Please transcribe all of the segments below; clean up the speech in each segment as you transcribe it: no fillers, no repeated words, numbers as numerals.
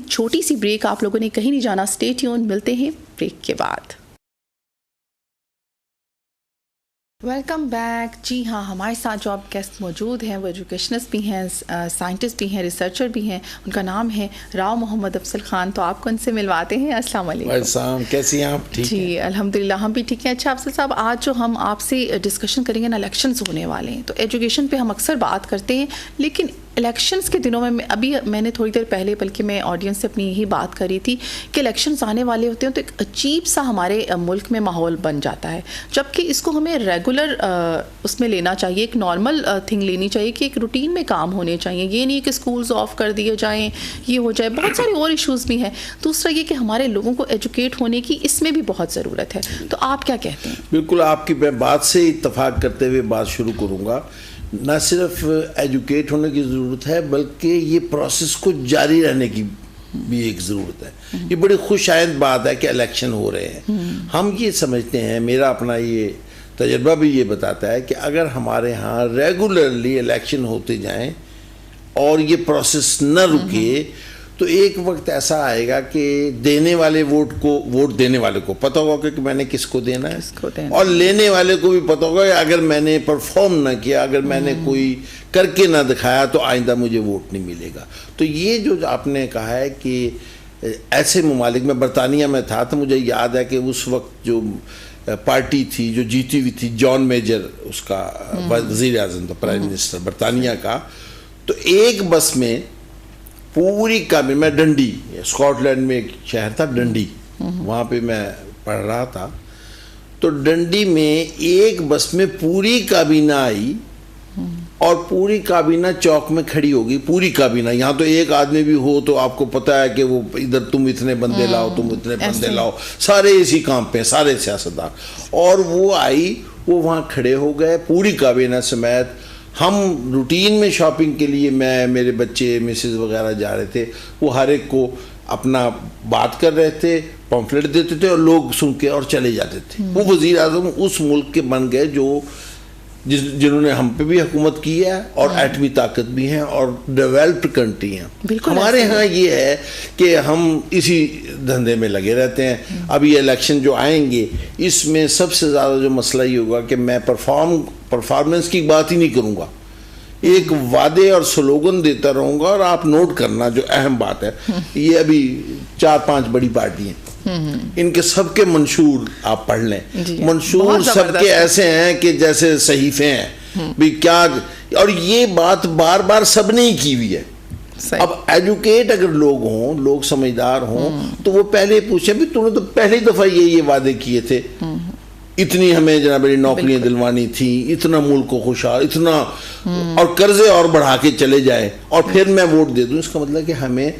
چھوٹی سی بریک, آپ لوگوں نے کہیں نہیں جانا, اسٹے ٹیون, ملتے ہیں بریک کے بعد. Welcome back. جی ہاں, ہمارے ساتھ جو آپ گیسٹ موجود ہیں وہ ایجوکیشنسٹ بھی ہیں, سائنٹسٹ بھی ہیں, ریسرچر بھی ہیں. ان کا نام ہے راؤ محمد افضل خان. تو آپ کو ان سے ملواتے ہیں. السلام علیکم. السلام, کیسی ہیں آپ؟ ٹھیک جی الحمدللہ, ہم بھی ٹھیک ہیں. اچھا افضل صاحب, آج جو ہم آپ سے ڈسکشن کریں گے نا, الیکشنز ہونے والے ہیں, تو ایجوکیشن پہ ہم اکثر بات کرتے ہیں, لیکن الیکشنز کے دنوں میں ابھی میں نے تھوڑی دیر پہلے, بلکہ میں آڈینس سے اپنی یہی بات کری تھی کہ الیکشنز آنے والے ہوتے ہیں تو ایک عجیب سا ہمارے ملک میں ماحول بن جاتا ہے, جبکہ اس کو ہمیں ریگولر اس میں لینا چاہیے, ایک نارمل تھنگ لینی چاہیے کہ ایک روٹین میں کام ہونے چاہیے. یہ نہیں کہ اسکولز آف کر دیے جائیں, یہ ہو جائے. بہت سارے اور ایشوز بھی ہیں. دوسرا یہ کہ ہمارے لوگوں کو ایجوکیٹ ہونے کی اس میں بھی بہت ضرورت ہے. تو آپ کیا کہتے ہیں؟ بالکل, آپ کی بات سے اتفاق کرتے ہوئے بات شروع کروں گا. نہ صرف ایجوکیٹ ہونے کی ضرورت ہے, بلکہ یہ پروسیس کو جاری رہنے کی بھی ایک ضرورت ہے. یہ بڑی خوش آئند بات ہے کہ الیکشن ہو رہے ہیں. ہم یہ سمجھتے ہیں, میرا اپنا یہ تجربہ بھی یہ بتاتا ہے کہ اگر ہمارے ہاں ریگولرلی الیکشن ہوتے جائیں اور یہ پروسیس نہ رکے, تو ایک وقت ایسا آئے گا کہ دینے والے ووٹ دینے والے کو پتہ ہوگا کہ میں نے کس کو دینا ہے, اور لینے والے کو بھی پتہ ہوگا کہ اگر میں نے پرفارم نہ کیا, اگر میں نے کوئی کر کے نہ دکھایا, تو آئندہ مجھے ووٹ نہیں ملے گا. تو یہ جو آپ نے کہا ہے کہ ایسے ممالک میں, برطانیہ میں تھا, تو مجھے یاد ہے کہ اس وقت جو پارٹی تھی جو جیتی ہوئی تھی, جان میجر اس کا وزیر اعظم تھا, پرائم منسٹر برطانیہ کا, تو ایک بس میں پوری کابینہ, میں ڈنڈی, اسکاٹ لینڈ میں ایک شہر تھا ڈنڈی, وہاں پہ میں پڑھ رہا تھا, تو ڈنڈی میں ایک بس میں پوری کابینہ آئی اور پوری کابینہ چوک میں کھڑی ہوگی. پوری کابینہ, یہاں تو ایک آدمی بھی ہو تو آپ کو پتہ ہے کہ وہ ادھر تم اتنے بندے لاؤ, تم اتنے بندے لاؤ, سارے اسی کام پہ, سارے سیاستدان. اور وہ آئی, وہ وہاں کھڑے ہو گئے پوری کابینہ سمیت. ہم روٹین میں شاپنگ کے لیے, میں, میرے بچے, مسز وغیرہ جا رہے تھے, وہ ہر ایک کو اپنا بات کر رہے تھے, پمفلٹ دیتے تھے اور لوگ سن کے اور چلے جاتے تھے. وہ وزیر اعظم اس ملک کے بن گئے جو جنہوں نے ہم پہ بھی حکومت کی ہے اور ایٹمی طاقت بھی ہیں اور ڈیولپڈ کنٹری ہیں. ہمارے ہاں یہ ہے کہ ہم اسی دھندے میں لگے رہتے ہیں. اب یہ الیکشن جو آئیں گے, اس میں سب سے زیادہ جو مسئلہ یہ ہوگا کہ میں پرفارمنس کی بات ہی نہیں کروں گا, ایک وعدے اور سلوگن دیتا رہوں گا. اور آپ نوٹ کرنا, جو اہم بات ہے, یہ ابھی 4-5 بڑی پارٹی ہیں, ان کے سب کے منشور آپ پڑھ لیں, منشور سب کے ایسے ہیں کہ جیسے صحیفے ہیں بھی کیا. اور یہ بات بار بار سب نے ہی کی ہوئی ہے. اب ایجوکیٹ اگر لوگ ہوں, لوگ سمجھدار ہوں, تو وہ پہلے پوچھیں بھی تم نے تو پہلی دفعہ یہ وعدے کیے تھے, اتنی ہمیں جناب نوکریاں دلوانی تھیں, اتنا ملک کو خوشحال, اتنا, اور قرضے اور بڑھا کے چلے جائیں, اور پھر میں ووٹ دے دوں. اس کا مطلب کہ ہمیں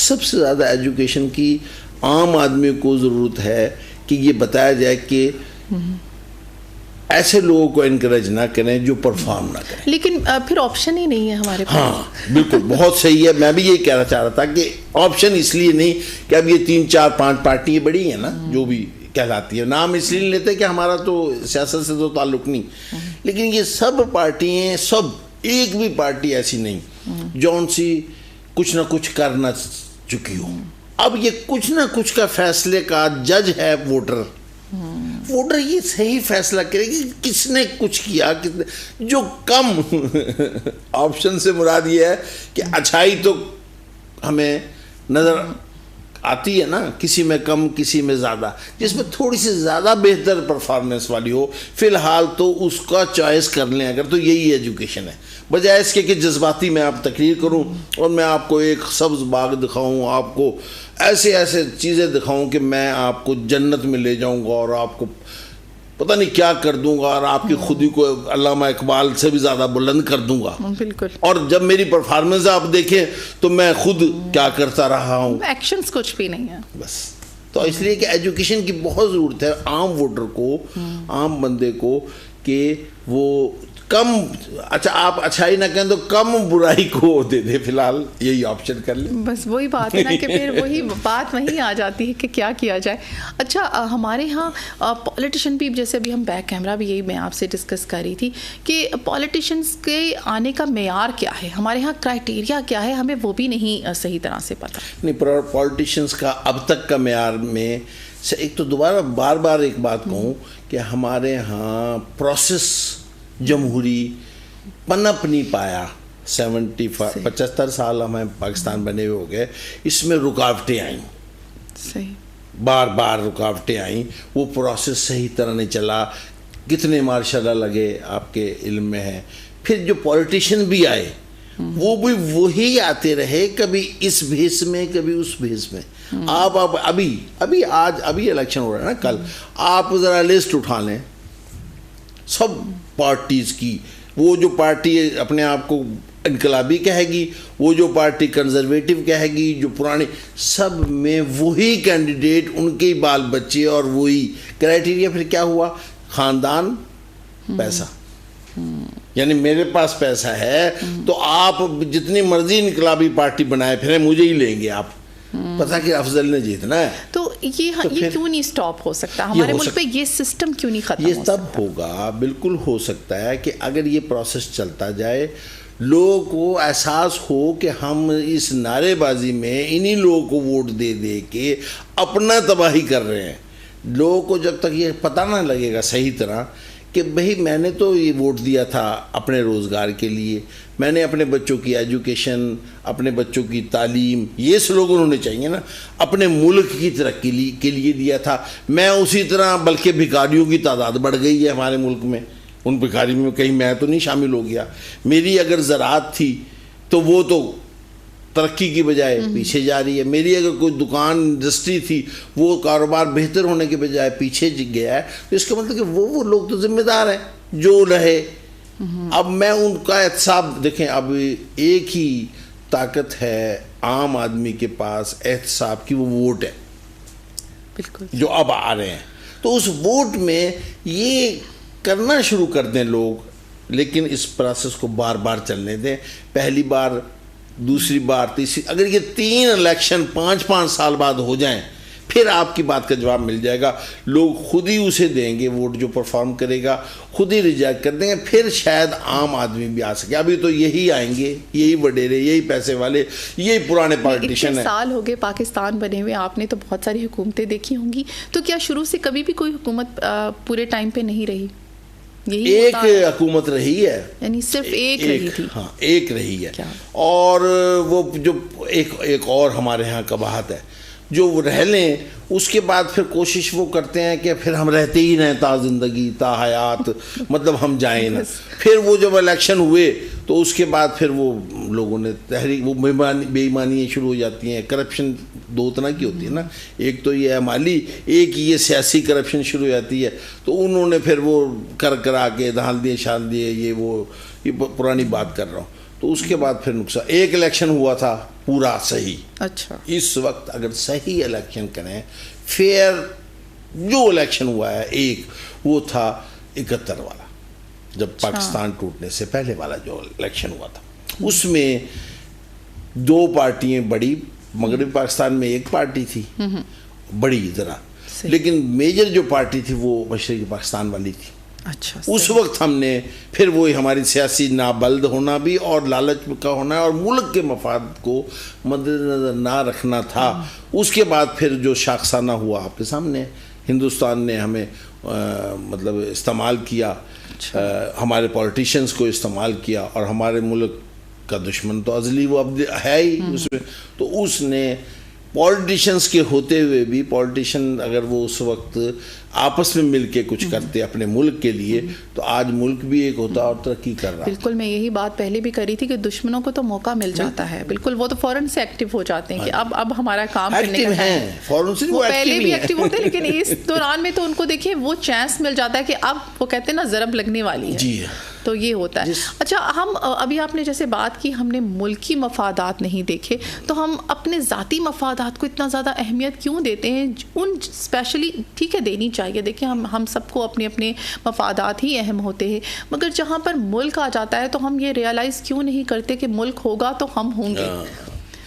سب سے زیادہ ایجوکیشن کی عام آدمی کو ضرورت ہے کہ یہ بتایا جائے کہ ایسے لوگوں کو انکریج نہ کریں جو پرفارم نہ کریں. لیکن پھر آپشن ہی نہیں ہے ہمارے پاس. ہاں بالکل, بہت صحیح ہے. میں بھی یہی کہنا چاہ رہا تھا کہ آپشن اس لیے نہیں کہ اب یہ 3-4-5 پارٹیاں بڑی ہیں نا, جو بھی کہلاتی ہے, نام اس لیے نہیں لیتے کہ ہمارا تو سیاست سے تو تعلق نہیں, لیکن یہ سب پارٹیاں, سب, ایک بھی پارٹی ایسی نہیں جون سی کچھ نہ کچھ کر نہ چکی ہو. اب یہ کچھ نہ کچھ کا فیصلے کا جج ہے ووٹر. ووٹر یہ صحیح فیصلہ کرے کہ کس نے کچھ کیا, جو کم آپشن سے مراد یہ ہے کہ اچھائی تو ہمیں نظر آتی ہے نا, کسی میں کم کسی میں زیادہ, جس میں تھوڑی سی زیادہ بہتر پرفارمنس والی ہو, فی الحال تو اس کا چوائس کر لیں اگر, تو یہی ایجوکیشن ہے. بجائے اس کے کہ جذباتی میں آپ تقریر کروں اور میں آپ کو ایک سبز باغ دکھاؤں, آپ کو ایسے ایسے چیزیں دکھاؤں کہ میں آپ کو جنت میں لے جاؤں گا اور آپ کو پتہ نہیں کیا کر دوں گا, اور آپ کی خودی کو علامہ اقبال سے بھی زیادہ بلند کر دوں گا. بالکل. اور جب میری پرفارمنس آپ دیکھیں تو میں خود کیا کرتا رہا ہوں, ایکشنز کچھ بھی نہیں ہے بس. تو اس لیے کہ ایجوکیشن کی بہت ضرورت ہے عام ووٹر کو, عام بندے کو, کہ وہ کم اچھا آپ اچھائی نہ کہیں تو کم برائی کو دے دے، فی الحال یہی آپشن کر لیں. بس وہی بات ہے نا کہ پھر وہی بات وہیں آ جاتی ہے کہ کیا کیا جائے. اچھا ہمارے ہاں پولیٹیشین بھی، جیسے ابھی ہم بیک کیمرہ بھی یہی میں آپ سے ڈسکس کر رہی تھی کہ پولیٹیشینس کے آنے کا معیار کیا ہے، ہمارے ہاں کرائٹیریا کیا ہے، ہمیں وہ بھی نہیں صحیح طرح سے پتہ. نہیں، پولیٹیشینس کا اب تک کا معیار میں سے ایک تو دوبارہ بار بار ایک بات کہوں کہ ہمارے ہاں پروسیس جمہوری پنپ نہیں پایا. 75 سال ہمیں پاکستان بنے ہوئے ہو گئے، اس میں رکاوٹیں آئیں، صحیح بار بار رکاوٹیں آئیں، وہ پروسیس صحیح طرح نہیں چلا. کتنے ماشاء اللہ لگے آپ کے علم میں ہے. پھر جو پولیٹیشین بھی آئے وہ بھی وہی آتے رہے، کبھی اس بھیس میں کبھی اس بھیس میں. آپ ابھی الیکشن ہو رہا ہے نا، کل آپ ذرا لسٹ اٹھا لیں سب پارٹیز کی. وہ جو پارٹی اپنے آپ کو انقلابی کہے گی، وہ جو پارٹی کنزرویٹو کہے گی، جو پرانی، سب میں وہی کینڈیڈیٹ، ان کے بال بچے اور وہی کرائٹیریا. پھر کیا ہوا؟ خاندان، پیسہ. یعنی میرے پاس پیسہ ہے تو آپ جتنی مرضی انقلابی پارٹی بنائے پھریں، مجھے ہی لیں گے آپ. پتا کہ افضل نے جیتنا ہے. تو یہ کیوں نہیں سٹاپ ہو سکتا ہمارے ملک پہ؟ یہ سسٹم کیوں نہیں ختم ہو سکتا؟ یہ تب ہوگا، بالکل ہو سکتا ہے کہ اگر یہ پروسیس چلتا جائے، لوگوں کو احساس ہو کہ ہم اس نعرے بازی میں انہی لوگوں کو ووٹ دے دے کے اپنا تباہی کر رہے ہیں. لوگوں کو جب تک یہ پتہ نہ لگے گا صحیح طرح کہ بھئی میں نے تو یہ ووٹ دیا تھا اپنے روزگار کے لیے، میں نے اپنے بچوں کی ایجوکیشن، اپنے بچوں کی تعلیم، یہ سلوگن ہونے چاہیے نا، اپنے ملک کی ترقی کے لیے دیا تھا. میں اسی طرح، بلکہ بھکاریوں کی تعداد بڑھ گئی ہے ہمارے ملک میں. ان بھکاریوں میں کہیں میں تو نہیں شامل ہو گیا. میری اگر زراعت تھی تو وہ تو ترقی کی بجائے پیچھے جا رہی ہے. میری اگر کوئی دکان انڈسٹری تھی وہ کاروبار بہتر ہونے کے بجائے پیچھے گیا ہے. تو اس کا مطلب کہ وہ لوگ تو ذمہ دار ہیں جو رہے. اب میں ان کا احتساب دیکھیں، اب ایک ہی طاقت ہے عام آدمی کے پاس احتساب کی، وہ ووٹ ہے بالکل جو اب آ رہے ہیں. تو اس ووٹ میں یہ کرنا شروع کر دیں لوگ، لیکن اس پروسیس کو بار بار چلنے دیں. پہلی بار، دوسری بار، تیسری، اگر یہ 3 الیکشن 5 سال بعد ہو جائیں پھر آپ کی بات کا جواب مل جائے گا. لوگ خود ہی اسے دیں گے ووٹ، جو پرفارم کرے گا خود ہی ریجیکٹ کر دیں گے. پھر شاید عام آدمی بھی آ سکے. ابھی تو یہی آئیں گے، یہی وڈیرے، یہی پیسے والے، یہی پرانے پالیٹیشین ہیں. سال ہو گئے پاکستان بنے ہوئے، آپ نے تو بہت ساری حکومتیں دیکھی ہوں گی، تو کیا شروع سے کبھی بھی کوئی حکومت پورے ٹائم پہ نہیں رہی؟ ایک حکومت رہی ہے، یعنی صرف ایک رہی تھی. ہاں ایک رہی ہے. اور وہ جو ایک اور ہمارے ہاں قباحت ہے، جو وہ رہ لیں اس کے بعد پھر کوشش وہ کرتے ہیں کہ پھر ہم رہتے ہی رہیں تا زندگی تا حیات، مطلب ہم جائیں نا. پھر وہ جب الیکشن ہوئے تو اس کے بعد پھر وہ لوگوں نے تحریک، وہ بے ایمانیاں شروع ہو جاتی ہیں. کرپشن 2 طرح کی ہوتی ہے نا، ایک تو یہ ہے مالی، ایک یہ سیاسی کرپشن شروع ہو جاتی ہے. تو انہوں نے پھر وہ کرا کے دھال دیے شان دیے، یہ پرانی بات کر رہا ہوں. تو اس کے بعد پھر نقصان. ایک الیکشن ہوا تھا پورا صحیح. اچھا، اس وقت اگر صحیح الیکشن کریں، فیئر جو الیکشن ہوا ہے ایک، وہ تھا 71 والا، جب پاکستان ٹوٹنے سے پہلے والا جو الیکشن ہوا تھا. اس میں 2 پارٹیاں بڑی، مغربی پاکستان میں ایک پارٹی تھی بڑی ذرا، لیکن میجر جو پارٹی تھی وہ مشرقی پاکستان والی تھی. اچھا، اس وقت ہم نے پھر وہی ہماری سیاسی نابلد ہونا بھی اور لالچ کا ہونا اور ملک کے مفاد کو مد نظر نہ رکھنا تھا. اس کے بعد پھر جو شاخسانہ ہوا آپ کے سامنے، ہندوستان نے ہمیں مطلب استعمال کیا، ہمارے پولیٹیشنز کو استعمال کیا، اور ہمارے ملک کا دشمن تو ازلی وہ اب ہے ہی اس میں. تو اس نے پولیٹیشنز کے ہوتے ہوئے بھی، پولیٹیشن اگر وہ اس وقت آپس میں مل کے کچھ کرتے اپنے ملک کے لیے، تو آج ملک بھی ایک ہوتا اور ترقی کر رہا. بالکل، میں یہی بات پہلے بھی کری تھی کہ دشمنوں کو تو موقع مل جاتا ہے، بالکل وہ تو فوراً سے ایکٹیو ہو جاتے ہیں کہ اب ہمارا کام کرنے کا ہے. فوراً سے وہ پہلے بھی ایکٹیو ہوتے ہیں، لیکن اس دوران میں تو ان کو دیکھیں وہ چانس مل جاتا ہے کہ اب وہ کہتے ہیں نا ضرب لگنے والی ہے. جی، تو یہ ہوتا ہے. اچھا ہم ابھی آپ نے جیسے بات کی ہم نے ملکی مفادات نہیں دیکھے تو ہم اپنے ذاتی مفادات کو اتنا زیادہ اہمیت کیوں دیتے ہیں؟ ان اسپیشلی ٹھیک ہے دینی چاہیے, دیکھیں ہم سب کو اپنے اپنے مفادات ہی اہم ہوتے ہیں, مگر جہاں پر ملک آ جاتا ہے تو ہم یہ ریئلائز کیوں نہیں کرتے کہ ملک ہوگا تو ہم ہوں گے,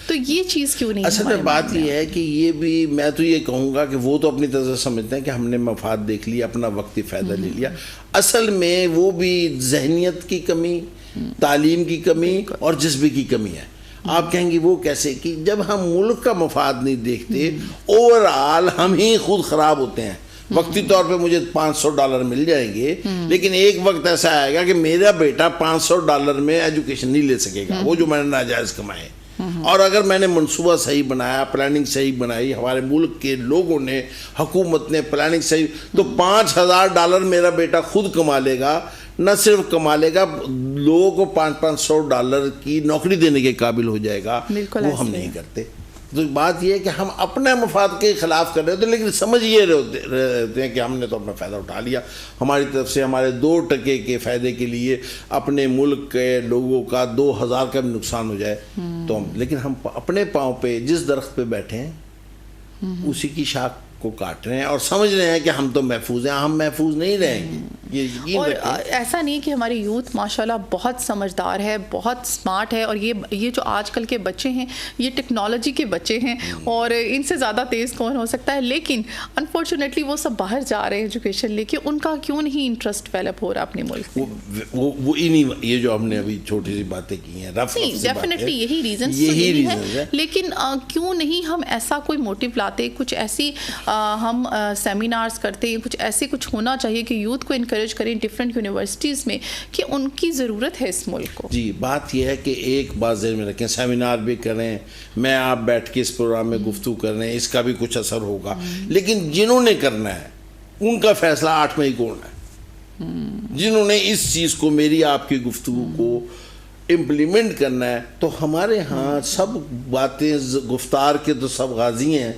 تو یہ چیز کیوں نہیں؟ اصل میں بات یہ ہے کہ یہ بھی میں تو یہ کہوں گا کہ وہ تو اپنی طرح سے سمجھتے ہیں کہ ہم نے مفاد دیکھ لیا, اپنا وقتی فائدہ لے لیا. اصل میں وہ بھی ذہنیت کی کمی, تعلیم کی کمی اور جذبے کی کمی ہے. آپ کہیں گے وہ کیسے؟ کہ جب ہم ملک کا مفاد نہیں دیکھتے, اوور آل ہم ہی خود خراب ہوتے ہیں. وقتی طور پہ مجھے $500 مل جائیں گے, لیکن ایک وقت ایسا آئے گا کہ میرا بیٹا $500 میں ایجوکیشن نہیں لے سکے گا, وہ جو میں نے ناجائز کمائے. اور اگر میں نے منصوبہ صحیح بنایا, پلاننگ صحیح بنائی, ہمارے ملک کے لوگوں نے, حکومت نے پلاننگ صحیح, تو $5,000 میرا بیٹا خود کما لے گا. نہ صرف کما لے گا, لوگوں کو $500 کی نوکری دینے کے قابل ہو جائے گا. وہ ہم نہیں کرتے. تو بات یہ ہے کہ ہم اپنے مفاد کے خلاف کر رہے ہوتے ہیں, لیکن سمجھ یہ رہتے ہیں کہ ہم نے تو اپنا فائدہ اٹھا لیا, ہماری طرف سے ہمارے 2% کے فائدے کے لیے اپنے ملک کے لوگوں کا 2,000 کا بھی نقصان ہو جائے تو لیکن ہم اپنے پاؤں پہ جس درخت پہ بیٹھے ہیں اسی کی شاخ کو کاٹ رہے ہیں اور سمجھ رہے ہیں کہ ہم تو محفوظ ہیں. ہم محفوظ نہیں رہیں گے. اور ایسا نہیں کہ ہماری یوتھ ماشاءاللہ بہت سمجھدار ہے, بہت سمارٹ ہے, اور یہ جو آج کل کے بچے ہیں یہ ٹیکنالوجی کے بچے ہیں اور ان سے زیادہ تیز کون ہو سکتا ہے, لیکن انفارچونیٹلی وہ سب باہر جا رہے ہیں ایجوکیشن لے کے. ان کا کیوں نہیں انٹرسٹ ڈیولپ ہو رہا اپنے ملک میں؟ وہ یہ جو ہم نے ابھی چھوٹی سی باتیں کی ہیں, ڈیفینیٹلی یہی ریزن ہے, لیکن کیوں نہیں ہم ایسا کوئی موٹیو لاتے, کچھ ایسی ہم سیمینارز کرتے ہیں, کچھ ہونا چاہیے کہ یوتھ کو انکریج کریں ڈفرینٹ یونیورسٹیز میں کہ ان کی ضرورت ہے اس ملک کو. جی بات یہ ہے کہ ایک بات ذہن میں رکھیں, سیمینار بھی کریں, میں آپ بیٹھ کے اس پروگرام میں گفتگو کر رہے ہیں, اس کا بھی کچھ اثر ہوگا, لیکن جنہوں نے کرنا ہے ان کا فیصلہ 8 مئی کو ہونا ہے. جنہوں نے اس چیز کو, میری آپ کی گفتگو کو امپلیمنٹ کرنا ہے, تو ہمارے ہاں سب باتیں, گفتار کے تو سب غازی ہیں,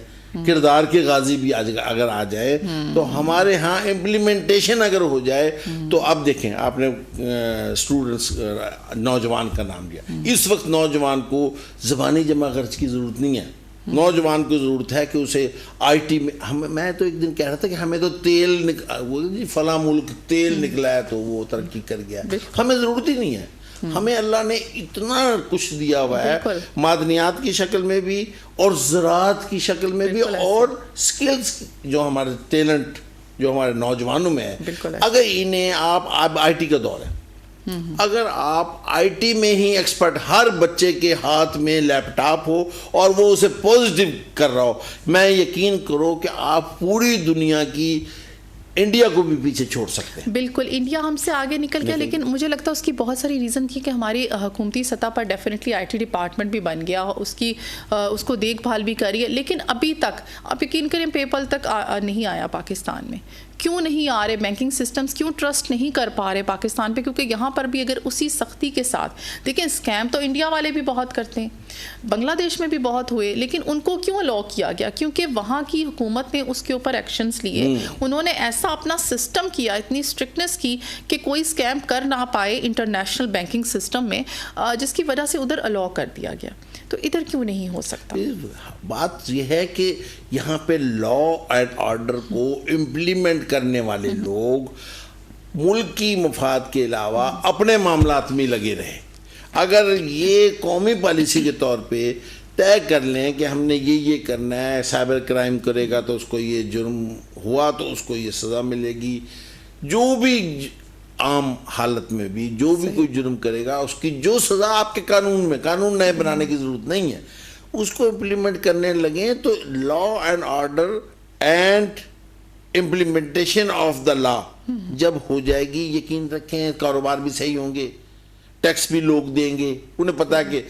کردار کے غازی بھی اگر آ جائے تو ہمارے ہاں امپلیمنٹیشن اگر ہو جائے تو اب دیکھیں آپ نے اسٹوڈنٹس نوجوان کا نام لیا, اس وقت نوجوان کو زبانی جمع خرچ کی ضرورت نہیں ہے. نوجوان کو ضرورت ہے کہ اسے آئی ٹی میں, میں تو ایک دن کہہ رہا تھا کہ ہمیں تو تیل فلاں ملک تیل نکلا ہے تو وہ ترقی کر گیا, ہمیں ضرورت ہی نہیں ہے. ہمیں اللہ نے اتنا کچھ دیا ہوا ہے, معدنیات کی شکل میں بھی اور زراعت کی شکل میں بھی, اور سکلز جو ہمارے ٹیلنٹ جو ہمارے نوجوانوں میں ہے, اگر انہیں آپ آئی ٹی کا دور ہے, اگر آپ آئی ٹی میں ہی ایکسپرٹ, ہر بچے کے ہاتھ میں لیپ ٹاپ ہو اور وہ اسے پازیٹیو کر رہا ہو, میں یقین کرو کہ آپ پوری دنیا کی, انڈیا کو بھی پیچھے چھوڑ سکتے ہیں. بالکل, انڈیا ہم سے آگے نکل گیا, لیکن مجھے لگتا ہے اس کی بہت ساری ریزن تھی کہ ہماری حکومتی سطح پر ڈیفینیٹلی آئی ٹی ڈپارٹمنٹ بھی بن گیا, اس کو دیکھ بھال بھی کری ہے, لیکن ابھی تک آپ یقین کریں پے پل تک نہیں آیا پاکستان میں. کیوں نہیں آ رہے؟ بینکنگ سسٹمز کیوں ٹرسٹ نہیں کر پا رہے پاکستان پہ؟ کیونکہ یہاں پر بھی اگر اسی سختی کے ساتھ دیکھیں, اسکیم تو انڈیا والے بھی بہت کرتے ہیں, بنگلہ دیش میں بھی بہت ہوئے, لیکن ان کو کیوں الاؤ کیا گیا؟ کیونکہ وہاں کی حکومت نے اس کے اوپر ایکشنز لیے, انہوں نے ایسا اپنا سسٹم کیا, اتنی اسٹرکٹنس کی کہ کوئی اسکیم کر نہ پائے انٹرنیشنل بینکنگ سسٹم میں, جس کی وجہ سے ادھر الاؤ کر دیا گیا. تو ادھر کیوں نہیں ہو سکتا؟ بات یہ ہے کہ یہاں پہ لا اینڈ آرڈر کو امپلیمنٹ کرنے والے لوگ ملک کی مفاد کے علاوہ اپنے معاملات میں لگے رہے. اگر یہ قومی پالیسی کے طور پہ طے کر لیں کہ ہم نے یہ کرنا ہے, سائبر کرائم کرے گا تو اس کو یہ جرم ہوا تو اس کو یہ سزا ملے گی, جو بھی عام حالت میں بھی جو بھی کوئی جرم کرے گا اس کی جو سزا آپ کے قانون نئے بنانے کی ضرورت نہیں ہے, اس کو امپلیمنٹ کرنے لگیں تو law and order and implementation of the law جب ہو جائے گی, یقین رکھیں کاروبار بھی صحیح ہوں گے, ٹیکس بھی لوگ دیں گے, انہیں پتہ ہے کہ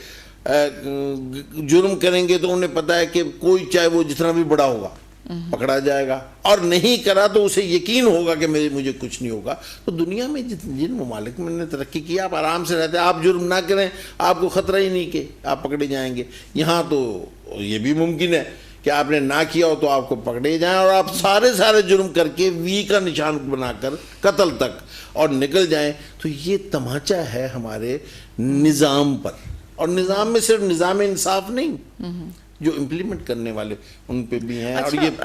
جرم کریں گے تو انہیں پتہ ہے کہ کوئی چاہے وہ جتنا بھی بڑا ہوگا پکڑا جائے گا, اور نہیں کرا تو اسے یقین ہوگا کہ مجھے کچھ نہیں ہوگا. تو دنیا میں جن ممالک میں نے ترقی کی, آپ آرام سے رہتے ہیں, آپ جرم نہ کریں, آپ کو خطرہ ہی نہیں کہ آپ پکڑے جائیں گے. یہاں تو یہ بھی ممکن ہے کہ آپ نے نہ کیا ہو تو آپ کو پکڑے جائیں اور آپ سارے جرم کر کے وی کا نشان بنا کر قتل تک اور نکل جائیں. تو یہ تماچا ہے ہمارے نظام پر, اور نظام میں صرف نظام انصاف نہیں, جو امپلیمنٹ کرنے والے ان پہ بھی ہیں. اور یہ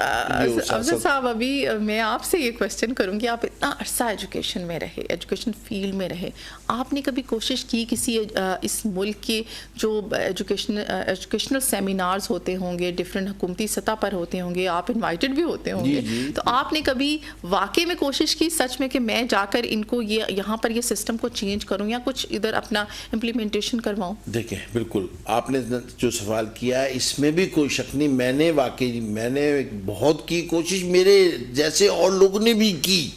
افضل صاحب, ابھی میں آپ سے یہ کوشچن کروں گی, آپ اتنا عرصہ ایجوکیشن میں رہے, ایجوکیشن فیلڈ میں رہے, آپ نے کبھی کوشش کی کسی اس ملک کے جو ایجوکیشنل سیمینارز ہوتے ہوں گے, ڈفرینٹ حکومتی سطح پر ہوتے ہوں گے, آپ انوائٹڈ بھی ہوتے ہوں گے, تو آپ نے کبھی واقعی میں کوشش کی سچ میں کہ میں جا کر ان کو یہاں پر یہ سسٹم کو چینج کروں یا کچھ ادھر اپنا امپلیمنٹیشن کرواؤں؟ دیکھیں, بالکل آپ نے جو سوال کیا ہے اس میں بھی کوئی شک نہیں, میں نے بہت کی کوشش, میرے جیسے اور لوگوں نے بھی کی.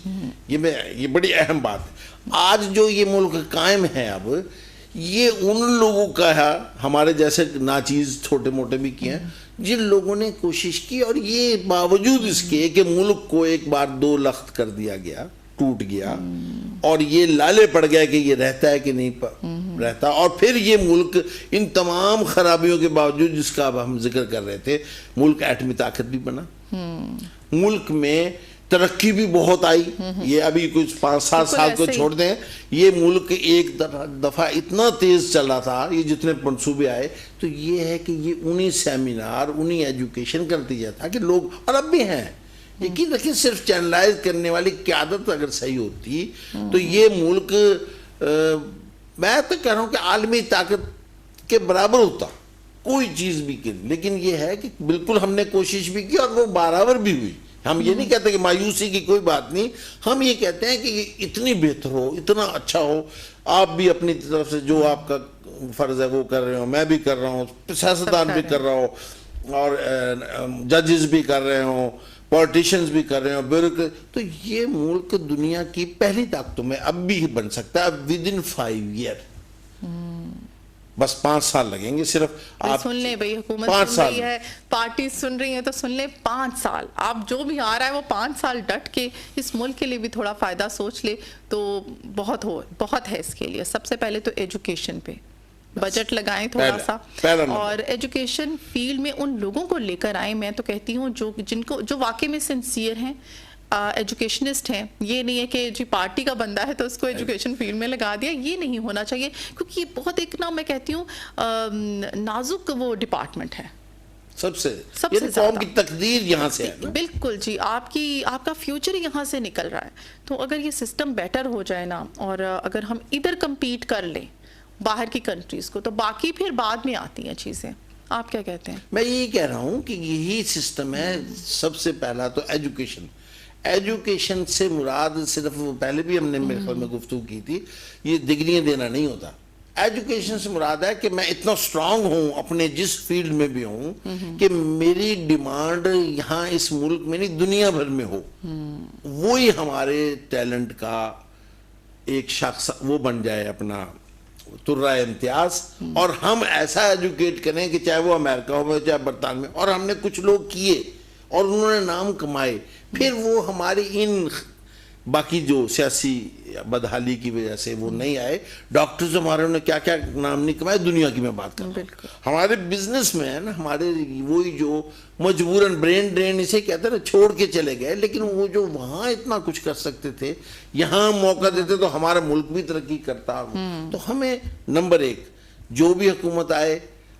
یہ بڑی اہم بات ہے. آج جو یہ ملک قائم ہے اب, یہ ان لوگوں کا ہے, ہمارے جیسے ناچیز چھوٹے موٹے بھی کیے ہیں, جن لوگوں نے کوشش کی, اور یہ باوجود اس کے کہ ملک کو ایک بار 2 لخت کر دیا گیا, ٹوٹ گیا, اور یہ لالے پڑ گیا کہ یہ رہتا ہے کہ نہیں رہتا, اور پھر یہ ملک ان تمام خرابیوں کے باوجود, جس کا اب ہم ذکر کر رہے تھے, ملک ایٹمی طاقت بھی بنا, ملک میں ترقی بھی بہت آئی. یہ ابھی کچھ 5-7 سال کو چھوڑ دیں, یہ ملک ایک دفعہ اتنا تیز چلا تھا, یہ جتنے منصوبے آئے, تو یہ ہے کہ یہ انہی سیمینار, انہی ایجوکیشن کرتی جاتا کہ لوگ, اور اب بھی ہیں, یقین رکھیں صرف چینلائز کرنے والی قیادت اگر صحیح ہوتی تو یہ ملک, میں تو کہہ رہا ہوں کہ عالمی طاقت کے برابر ہوتا کوئی چیز بھی کی. لیکن یہ ہے کہ بالکل ہم نے کوشش بھی کی اور وہ برابر بھی ہوئی. ہم یہ نہیں کہتے کہ مایوسی کی کوئی بات نہیں, ہم یہ کہتے ہیں کہ یہ اتنی بہتر ہو, اتنا اچھا ہو, آپ بھی اپنی طرف سے جو آپ کا فرض ہے وہ کر رہے ہو, میں بھی کر رہا ہوں, سیاستدان بھی کر رہا ہوں, اور ججز بھی کر رہے ہوں, پولیٹیشینز بھی کر رہے ہوں, بیوروکریٹ, تو یہ ملک دنیا کی پہلی طاقتوں میں اب بھی بن سکتا ہے ود ان 5 ایئر. بس 5 سال لگیں گے صرف. آپ سن لیں بھائی, حکومت سن رہی ہے, پارٹی سن رہی ہیں, تو سن لیں 5 سال. آپ جو بھی آ رہا ہے وہ 5 سال ڈٹ کے اس ملک کے لیے بھی تھوڑا فائدہ سوچ لے تو بہت ہے اس کے لیے. سب سے پہلے تو ایجوکیشن پہ بجٹ لگائیں تھوڑا سا, اور ایجوکیشن فیلڈ میں ان لوگوں کو لے کر آئیں, میں تو کہتی ہوں جو واقعی میں سنسیئر ہیں, ایجوکیشنسٹ ہیں. یہ نہیں ہے کہ جی پارٹی کا بندہ ہے تو اس کو ایجوکیشن فیلڈ میں لگا دیا, یہ نہیں ہونا چاہیے, کیونکہ یہ بہت ایک میں کہتی ہوں نازک وہ ڈپارٹمنٹ ہے. سب سے قوم کی تقدیر یہاں سے ہے. بالکل جی, آپ کا فیوچر یہاں سے نکل رہا ہے. تو اگر یہ سسٹم بیٹر ہو جائے نا, اور اگر ہم ادھر کمپیٹ کر لیں باہر کی کنٹریز کو, تو باقی پھر بعد میں آتی ہیں چیزیں. آپ کیا کہتے ہیں؟ میں یہی کہہ رہا ہوں کہ یہی سسٹم ہے. سب سے پہلا تو ایجوکیشن سے مراد صرف, پہلے بھی ہم نے میرے خیال میں گفتگو کی تھی, یہ ڈگریاں دینا نہیں ہوتا. ایجوکیشن سے مراد ہے کہ میں اتنا سٹرونگ ہوں اپنے جس فیلڈ میں بھی ہوں کہ میری ڈیمانڈ یہاں اس ملک میں نہیں دنیا بھر میں ہو. وہی ہمارے ٹیلنٹ کا ایک شخص وہ بن جائے اپنا ترہ امتیاز, اور ہم ایسا ایجوکیٹ کریں کہ چاہے وہ امریکہ ہو چاہے برطانیہ میں, اور ہم نے کچھ لوگ کیے اور انہوں نے نام کمائے, پھر وہ ہماری ان باقی جو سیاسی بدحالی کی وجہ سے وہ نہیں آئے. ڈاکٹرز ہمارے نے کیا کیا نام نہیں کمائے دنیا کی میں بات کر رہا ہوں. ہمارے بزنس مین, ہمارے وہی جو مجبوراً برین ڈرین اسے کہتے ہیں نا, چھوڑ کے چلے گئے, لیکن وہ جو وہاں اتنا کچھ کر سکتے تھے, یہاں موقع دیتے تو ہمارا ملک بھی ترقی کرتا. تو ہمیں نمبر 1 جو بھی حکومت آئے,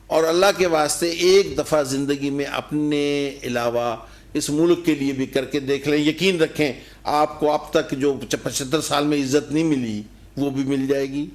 اور اللہ کے واسطے ایک دفعہ زندگی میں اپنے علاوہ اس ملک کے لیے بھی کر کے دیکھ لیں. یقین رکھیں آپ کو اب تک جو 75 سال میں عزت نہیں ملی وہ بھی مل جائے گی.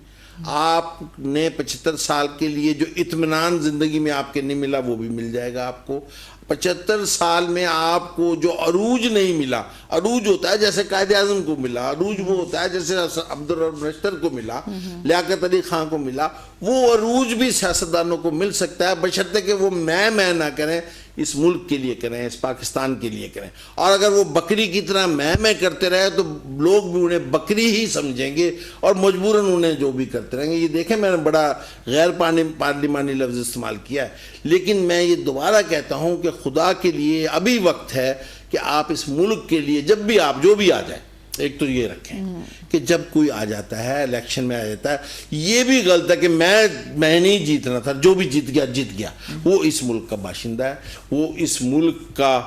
آپ نے 75 سال کے لیے جو اطمینان زندگی میں آپ کے نہیں ملا وہ بھی مل جائے گا آپ کو. 75 سال میں آپ کو جو عروج نہیں ملا, عروج ہوتا ہے جیسے قائد اعظم کو ملا, عروج وہ ہوتا ہے جیسے عبدالرحمن نشتر کو ملا, لیاقت علی خان کو ملا, وہ عروج بھی سیاستدانوں کو مل سکتا ہے, بشرطے کہ وہ میں نہ کریں, اس ملک کے لیے کریں, اس پاکستان کے لیے کریں. اور اگر وہ بکری کی طرح میں کرتے رہے تو لوگ بھی انہیں بکری ہی سمجھیں گے اور مجبوراً انہیں جو بھی کرتے رہیں گے. یہ دیکھیں میں نے بڑا غیر پارلیمانی لفظ استعمال کیا ہے, لیکن میں یہ دوبارہ کہتا ہوں کہ خدا کے لیے ابھی وقت ہے کہ آپ اس ملک کے لیے جب بھی آپ جو بھی آ جائے, ایک تو یہ رکھیں کہ جب کوئی آ جاتا ہے الیکشن میں آ جاتا ہے, یہ بھی غلط ہے کہ میں نہیں جیتنا تھا, جو بھی جیت گیا. وہ اس ملک کا باشندہ ہے, وہ اس ملک کا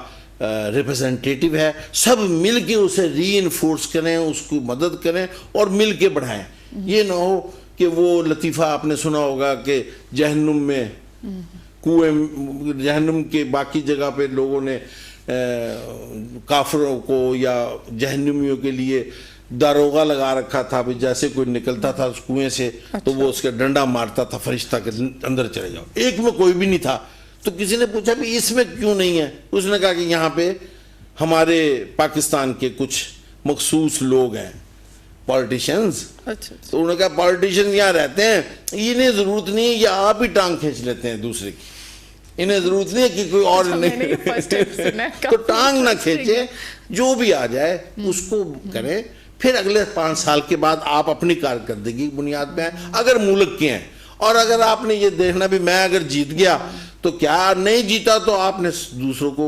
ریپرزنٹیٹیو ہے. سب مل کے اسے ری انفورس کریں, اس کو مدد کریں اور مل کے بڑھائیں. یہ نہ ہو کہ وہ لطیفہ آپ نے سنا ہوگا کہ جہنم میں جہنم کے باقی جگہ پہ لوگوں نے کافروں کو یا جہنمیوں کے لیے داروغہ لگا رکھا تھا, جیسے کوئی نکلتا تھا اس کنویں سے تو وہ اس کا ڈنڈا مارتا تھا فرشتہ کے اندر چلے جاؤ. ایک میں کوئی بھی نہیں تھا. تو کسی نے پوچھا بھی اس میں کیوں نہیں ہے؟ اس نے کہا کہ یہاں پہ ہمارے پاکستان کے کچھ مخصوص لوگ ہیں, پالیٹیشینز. تو انہوں نے کہا پالیٹیشین یہاں رہتے ہیں, انہیں ضرورت نہیں ہے, یہ آپ ہی ٹانگ کھینچ لیتے ہیں دوسرے کی, انہیں ضرورت نہیں ہے کہ کوئی اور تو ٹانگ نہ کھینچے, جو بھی آ جائے اس کو کریں. پھر اگلے 5 سال کے بعد آپ اپنی کارکردگی بنیاد پہ آئیں اگر ملک کے ہیں. اور اگر آپ نے یہ دیکھنا بھی میں اگر جیت گیا تو کیا, نہیں جیتا تو آپ نے دوسروں کو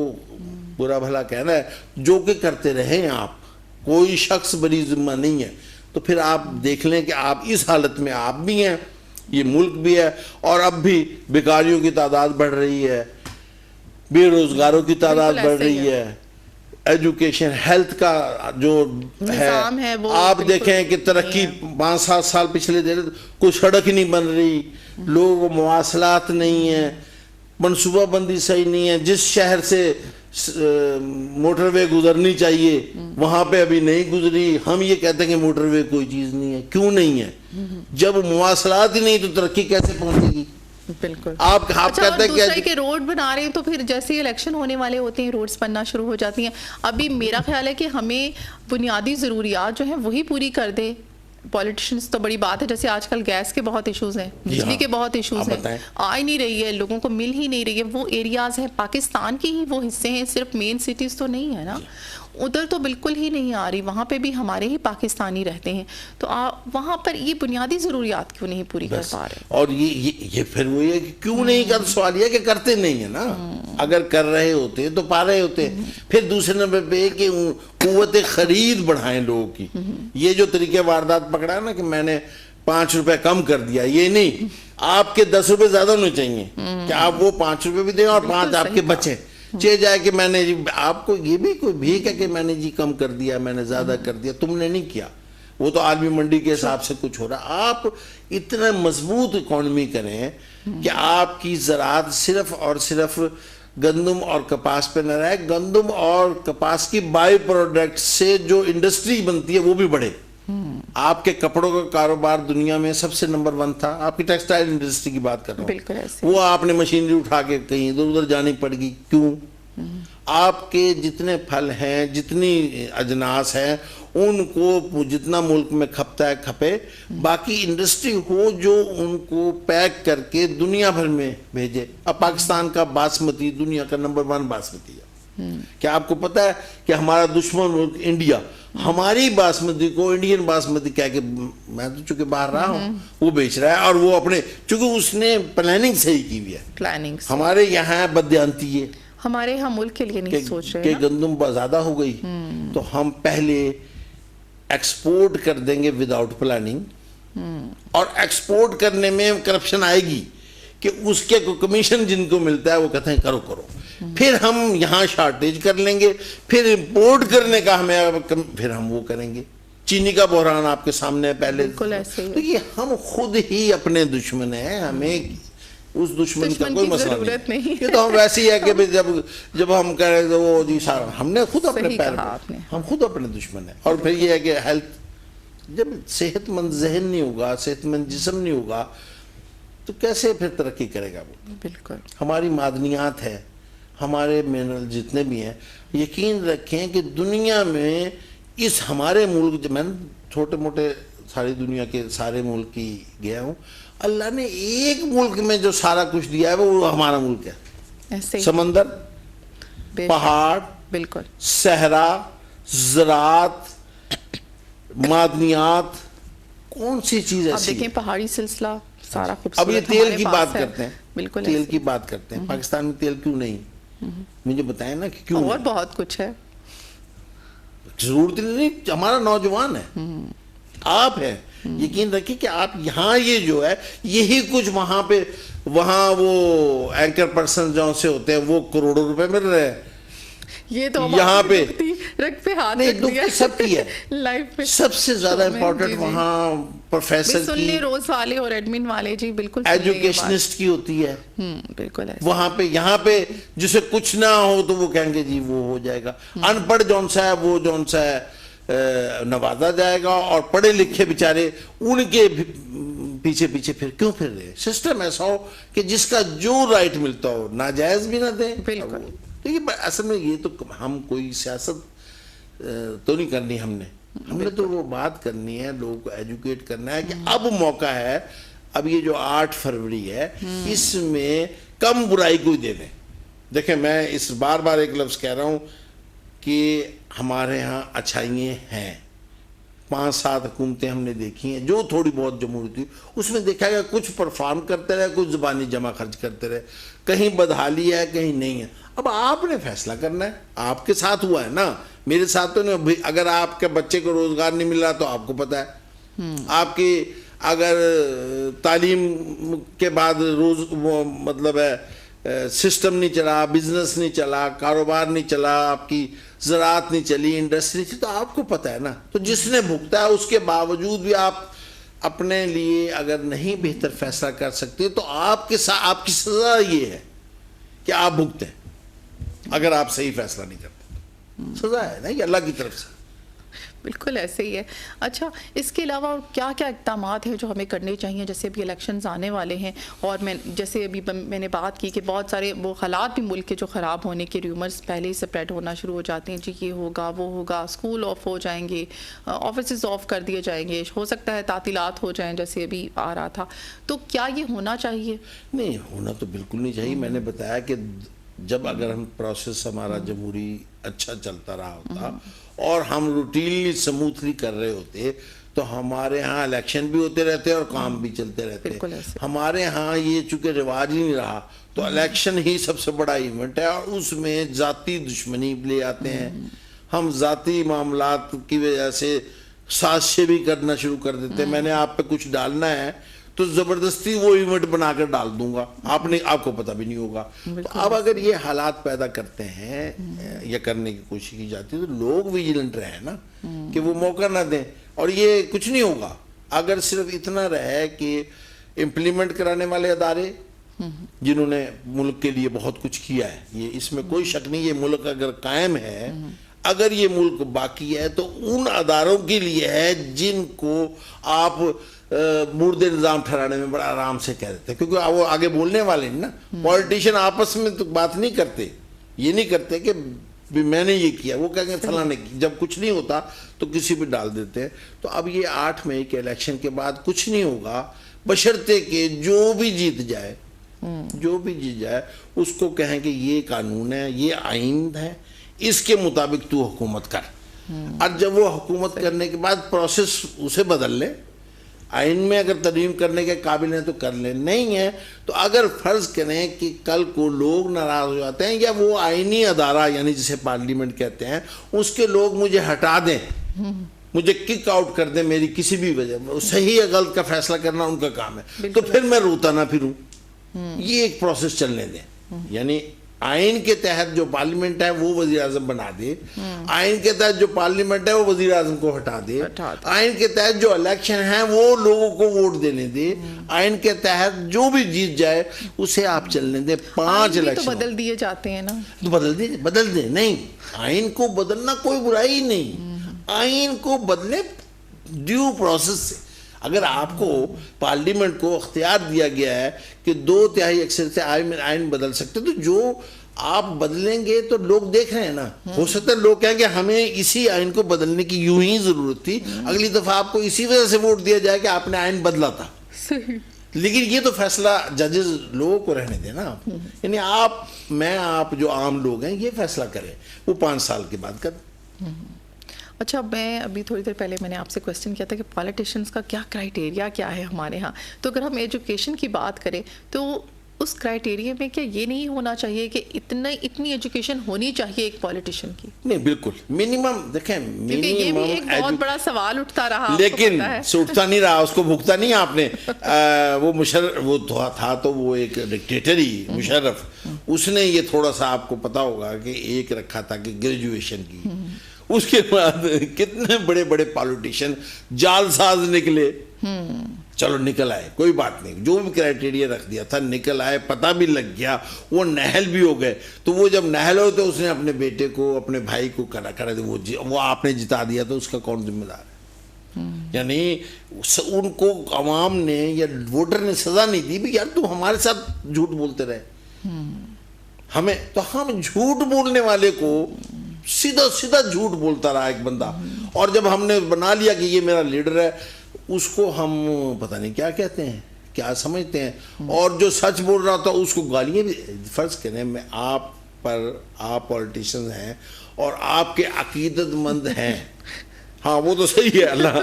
برا بھلا کہنا ہے, جو کہ کرتے رہیں آپ, کوئی شخص بری ذمہ نہیں ہے. تو پھر آپ دیکھ لیں کہ آپ اس حالت میں آپ بھی ہیں, یہ ملک بھی ہے, اور اب بھی بیکاریوں کی تعداد بڑھ رہی ہے, بے روزگاروں کی تعداد بڑھ رہی ہے, ایجوکیشن ہیلتھ کا جو ہے آپ دیکھیں کہ ترقی 5-7 سال پچھلے دے رہے, کوئی سڑک نہیں بن رہی, لوگوں کو مواصلات نہیں ہیں, منصوبہ بندی صحیح نہیں ہے. جس شہر سے موٹر وے گزرنی چاہیے وہاں پہ ابھی نہیں گزری. ہم یہ کہتے ہیں کہ موٹر وے کوئی چیز نہیں ہے. کیوں نہیں ہے؟ جب مواصلات ہی نہیں تو ترقی کیسے پہنچے گی؟ بالکل. آپ کہتے ہیں کہ روڈ بنا رہے ہیں تو پھر جیسے الیکشن ہونے والے ہوتے ہیں روڈز بننا شروع ہو جاتی ہیں. ابھی میرا خیال ہے کہ ہمیں بنیادی ضروریات جو ہیں وہی پوری کر دے. پولیٹیشنز تو بڑی بات ہے, جیسے آج کل گیس کے بہت ایشوز ہیں, بجلی کے بہت ایشوز ہیں, آ ہی نہیں رہی ہے, لوگوں کو مل ہی نہیں رہی ہے. وہ ایریاز ہیں پاکستان کی ہی وہ حصے ہیں, صرف مین سٹیز تو نہیں ہے نا, ادھر تو بالکل ہی نہیں آ رہی. وہاں پہ بھی ہمارے ہی پاکستانی رہتے ہیں, تو وہاں پر یہ بنیادی ضروریات کیوں نہیں پوری کر پا رہے؟ اور یہ پھر وہی ہے کہ کیوں نہیں کر, سوال یہ کہ کرتے نہیں ہیں نا. اگر کر رہے ہوتے تو پا رہے ہوتے. پھر دوسرے نمبر پہ کہ قوت خرید بڑھائیں لوگوں کی. یہ جو طریقہ واردات پکڑا ہے نا کہ میں نے 5 روپے کم کر دیا, یہ نہیں, آپ کے 10 روپے زیادہ ہونے چاہیے کہ آپ وہ 5 روپے بھی دیں اور 5 آپ کے بچیں. چاہے جائے کہ میں نے آپ کو یہ بھی کوئی بھیک ہے کہ میں نے کم کر دیا, میں نے زیادہ کر دیا, تم نے نہیں کیا. وہ تو عالمی منڈی کے حساب سے کچھ ہو رہا. آپ اتنا مضبوط اکانومی کریں کہ آپ کی زراعت صرف اور صرف گندم اور کپاس پہ نہ رہے, گندم اور کپاس کی بائی پروڈکٹ سے جو انڈسٹری بنتی ہے وہ بھی بڑھے. آپ کے کپڑوں کا کاروبار دنیا میں سب سے نمبر 1 تھا. آپ کی ٹیکسٹائل انڈسٹری کی بات کر رہا ہوں, وہ آپ نے مشینری اٹھا کے کہیں ادھر ادھر جانی پڑ گئی. کیوں؟ آپ کے جتنے پھل ہیں, جتنی اجناس ہیں, ان کو جتنا ملک میں کھپتا ہے کھپے, باقی انڈسٹری ہو جو ان کو پیک کر کے دنیا بھر میں بھیجے. اب پاکستان کا باسمتی دنیا کا نمبر 1 باسمتی ہے. کیا آپ کو پتا ہے کہ ہمارا دشمن ملک انڈیا ہماری باسمتی کو انڈین باسمتی کہہ کے, میں تو چونکہ باہر رہا ہوں, وہ بیچ رہا ہے, اور وہ اپنے چونکہ اس نے پلاننگ صحیح کی ہوئی ہے. ہمارے یہاں بددیانتی ہے, ہمارے ہم ملک کے لیے نہیں سوچ رہے کہ گندم زیادہ ہو گئی تو ہم پہلے ایکسپورٹ کر دیں گے وداؤٹ پلاننگ, اور ایکسپورٹ کرنے میں کرپشن آئے گی کہ اس کے کمیشن جن کو ملتا ہے وہ کہتے ہیں کرو, پھر ہم یہاں شارٹیج کر لیں گے, پھر امپورٹ کرنے کا ہمیں پھر ہم وہ کریں گے. چینی کا بحران آپ کے سامنے پہلے, تو یہ ہم خود ہی اپنے دشمن ہیں. ہمیں اس دشمن کا کوئی مسئلہ نہیں, یہ تو ہم ویسے ہی ہے کہ جب ہم کہہ رہے ہیں وہ جی ہم نے خود اپنے پیر, ہم خود اپنے دشمن ہیں. اور پھر یہ ہے کہ ہیلتھ, جب صحت مند ذہن نہیں ہوگا, صحت مند جسم نہیں ہوگا, تو کیسے پھر ترقی کرے گا وہ؟ بالکل. ہماری معدنیات ہے, ہمارے منرل جتنے بھی ہیں, یقین رکھیں کہ دنیا میں اس ہمارے ملک, میں چھوٹے موٹے ساری دنیا کے سارے ملک کی گیا ہوں, اللہ نے ایک ملک میں جو سارا کچھ دیا ہے وہ ہمارا ملک ہے. سمندر, پہاڑ, بالکل, صحرا, زراعت, معدنیات, کون سی چیز ایسی؟ دیکھیں پہاڑی سلسلہ سارا خوبصورت. اب یہ تیل کی بات کرتے ہیں, بالکل تیل کی بات کرتے ہیں, پاکستان میں تیل کیوں نہیں؟ مجھے بتائیں نا کہ کیوں. اور بہت کچھ ہے, ضرورت نہیں, ہمارا نوجوان ہے, آپ ہیں, یقین رکھیے کہ آپ یہاں یہ جو ہے یہی کچھ وہاں وہ اینکر پرسن جو سے ہوتے ہیں وہ کروڑوں روپے مل رہے ہیں. یہ تو یہاں پہ رکھ پہ ہاتھ نہیں, دکھ سب کی ہے. لائف پہ سب سے زیادہ امپورٹنٹ وہاں پروفیسر کی, روز والے اور ایڈمن والے, جی بالکل, ایجوکیشنسٹ کی ہوتی ہے. بالکل وہاں پہ, یہاں پہ جسے کچھ نہ ہو تو وہ کہیں گے جی وہ ہو جائے گا. ان پڑھ جون سا ہے وہ جون سا ہے نوازا جائے گا, اور پڑھے لکھے بیچارے ان کے پیچھے پھر کیوں پھر رہے. سسٹم ایسا ہو کہ جس کا جو رائٹ ملتا ہو ناجائز بھی نہ دیں. بالکل. تو یہ اصل میں یہ تو ہم کوئی سیاست تو نہیں کرنی, ہم نے تو وہ بات کرنی ہے, لوگوں کو ایجوکیٹ کرنا ہے کہ اب موقع ہے, اب یہ جو 8 فروری ہے اس میں کم برائی کو دے دیں. دیکھیں میں اس بار ایک لفظ کہہ رہا ہوں کہ ہمارے ہاں اچھائیاں ہیں, 5-7 حکومتیں ہم نے دیکھی ہیں جو تھوڑی بہت جمہوریت تھی, اس میں دیکھا گیا کچھ پرفارم کرتے رہے, کچھ زبانی جمع خرچ کرتے رہے, کہیں بدحالی ہے کہیں نہیں ہے. اب آپ نے فیصلہ کرنا ہے, آپ کے ساتھ ہوا ہے نا, میرے ساتھ تو نہیں. اگر آپ کے بچے کو روزگار نہیں مل رہا تو آپ کو پتہ ہے, آپ کی اگر تعلیم کے بعد مطلب ہے سسٹم نہیں چلا, بزنس نہیں چلا, کاروبار نہیں چلا, آپ کی زراعت نہیں چلی, انڈسٹری تھی, تو آپ کو پتہ ہے نا. تو جس نے بھگتا ہے اس کے باوجود بھی آپ اپنے لیے اگر نہیں بہتر فیصلہ کر سکتے تو آپ کی سزا یہ ہے کہ آپ بھگتے ہیں. اگر آپ صحیح فیصلہ نہیں کرتے سزا ہے نا, یہ اللہ کی طرف سے. بالکل ایسے ہی ہے. اچھا, اس کے علاوہ کیا اقدامات ہیں جو ہمیں کرنے چاہیے؟ جیسے ابھی الیکشنز آنے والے ہیں, اور جیسے ابھی میں نے بات کی کہ بہت سارے وہ حالات بھی ملک کے جو خراب ہونے کے ریومرز پہلے ہی سپریڈ ہونا شروع ہو جاتے ہیں, جی یہ ہوگا وہ ہوگا, اسکول آف ہو جائیں گے, آفیسز آف کر دیے جائیں گے, ہو سکتا ہے تعطیلات ہو جائیں جیسے ابھی آ رہا تھا. تو کیا یہ ہونا چاہیے؟ نہیں, ہونا تو بالکل نہیں چاہیے. میں نے بتایا کہ جب اگر ہم پروسیس ہمارا جمہوری اچھا چلتا رہا ہوتا اور ہم روٹینلی سموتھلی کر رہے ہوتے تو ہمارے ہاں الیکشن بھی ہوتے رہتے اور کام بھی چلتے رہتے. ہمارے ہاں یہ چونکہ رواج ہی نہیں رہا تو الیکشن ہی سب سے بڑا ایونٹ ہے, اور اس میں ذاتی دشمنی لے آتے ہیں. ہم ذاتی معاملات کی وجہ سے سازشیں بھی کرنا شروع کر دیتے ہیں. میں نے آپ پہ کچھ ڈالنا ہے تو زبردستی وہ ایونٹ بنا کر ڈال دوں گا, آپ کو پتہ بھی نہیں ہوگا. تو اب اگر یہ حالات پیدا کرتے ہیں یا کرنے کی کوشش کی جاتی ہے تو لوگ ویجیلنٹ رہے نا کہ وہ موقع نہ دیں. اور یہ کچھ نہیں ہوگا اگر صرف اتنا رہے کہ امپلیمنٹ کرانے والے ادارے جنہوں نے ملک کے لیے بہت کچھ کیا ہے, یہ اس میں کوئی شک نہیں, یہ ملک اگر قائم ہے, اگر یہ ملک باقی ہے تو ان اداروں کے لیے ہے جن کو آپ مورد نظام ٹھہرانے میں بڑا آرام سے کہہ دیتے ہیں, کیونکہ وہ آگے بولنے والے ہیں نا. پولیٹیشین آپس میں تو بات نہیں کرتے, یہ نہیں کرتے کہ میں نے یہ کیا, وہ کہیں گے فلاں نے, جب کچھ نہیں ہوتا تو کسی پہ ڈال دیتے ہیں. تو اب یہ 8 مئی کے الیکشن کے بعد کچھ نہیں ہوگا بشرطے کہ جو بھی جیت جائے اس کو کہیں کہ یہ قانون ہے, یہ آئین ہے, اس کے مطابق تو حکومت کر. اور جب وہ حکومت کرنے کے بعد پروسیس اسے بدل لے, آئین میں اگر ترمیم کرنے کے قابل ہیں تو کر لیں, نہیں ہے تو اگر فرض کریں کہ کل کو لوگ ناراض ہو جاتے ہیں یا وہ آئینی ادارہ یعنی جسے پارلیمنٹ کہتے ہیں اس کے لوگ مجھے ہٹا دیں, مجھے کک آؤٹ کر دیں میری کسی بھی وجہ, صحیح یا غلط کا فیصلہ کرنا ان کا کام ہے, تو پھر میں روتا نہ پھروں. یہ ایک پروسیس چلنے دیں. یعنی آئین کے تحت جو پارلیمنٹ ہے وہ وزیر اعظم بنا دے, آئین کے تحت جو پارلیمنٹ ہے وہ وزیر اعظم کو ہٹا دے, آئین کے تحت جو الیکشن ہے وہ لوگوں کو ووٹ دینے دے, آئین کے تحت جو بھی جیت جائے اسے آپ چلنے دیں. 5 الیکشن تو بدل دیے جاتے ہیں نا, تو بدل دیں. نہیں, آئین کو بدلنا کوئی برائی نہیں, آئین کو بدلے ڈیو پروسیس سے. اگر آپ کو پارلیمنٹ کو اختیار دیا گیا ہے کہ 2/3 اکثر سے آئین بدل سکتے, تو جو آپ بدلیں گے تو لوگ دیکھ رہے ہیں نا. ہو سکتا ہے لوگ کہیں کہ ہمیں اسی آئین کو بدلنے کی یوں ہی ضرورت تھی, اگلی دفعہ آپ کو اسی وجہ سے ووٹ دیا جائے کہ آپ نے آئین بدلا تھا. لیکن یہ تو فیصلہ ججز لوگوں کو رہنے دیں نا. یعنی آپ جو عام لوگ ہیں یہ فیصلہ کریں, وہ 5 سال کے بعد کریں. اچھا, میں ابھی تھوڑی دیر پہلے میں نے آپ سے کویسچن کیا تھا کہ پالیٹیشنز کا کیا کرائٹیریا کیا ہے ہمارے ہاں. تو اگر ہم ایجوکیشن کی بات کریں تو اس کرائٹیریا میں کیا یہ نہیں ہونا چاہیے کہ اتنی ایجوکیشن ہونی چاہیے ایک پالیٹیشین کی؟ نہیں بالکل منیمم دیکھیں، کیونکہ یہ بھی ایک بہت بڑا سوال اٹھتا رہا، لیکن اٹھتا نہیں رہا، اس کو بھگتا نہیں آپ نے. وہ مشرف وہ تھا تو وہ ایک ڈکٹیٹر ہی مشرف، اس نے یہ تھوڑا سا آپ کو پتا ہوگا کہ ایک رکھا تھا کہ گریجویشن کی. اس کے بعد کتنے بڑے بڑے پالیٹیشین جال ساز نکلے. چلو نکل آئے، کوئی بات نہیں، جو بھی کرائٹیریا رکھ دیا تھا نکل آئے، پتہ بھی لگ گیا، وہ نہل بھی ہو گئے. تو وہ جب نہل ہوئے تو اس نے اپنے بیٹے کو، اپنے بھائی کو کھڑا وہ آپ نے جتا دیا تو اس کا کون ذمہ دار ہے؟ یعنی ان کو عوام نے یا ووٹر نے سزا نہیں دی بھی یار تم ہمارے ساتھ جھوٹ بولتے رہے. ہمیں تو ہم جھوٹ بولنے والے کو سیدھا جھوٹ بولتا رہا ایک بندہ، اور جب ہم نے بنا لیا کہ یہ میرا لیڈر ہے، اس کو ہم پتہ نہیں کیا کہتے ہیں، کیا سمجھتے ہیں. اور جو سچ بول رہا تھا اس کو گالیاں بھی. فرض کریں میں آپ پولیٹیشین ہیں اور آپ کے عقیدت مند ہیں، ہاں وہ تو صحیح ہے، اللہ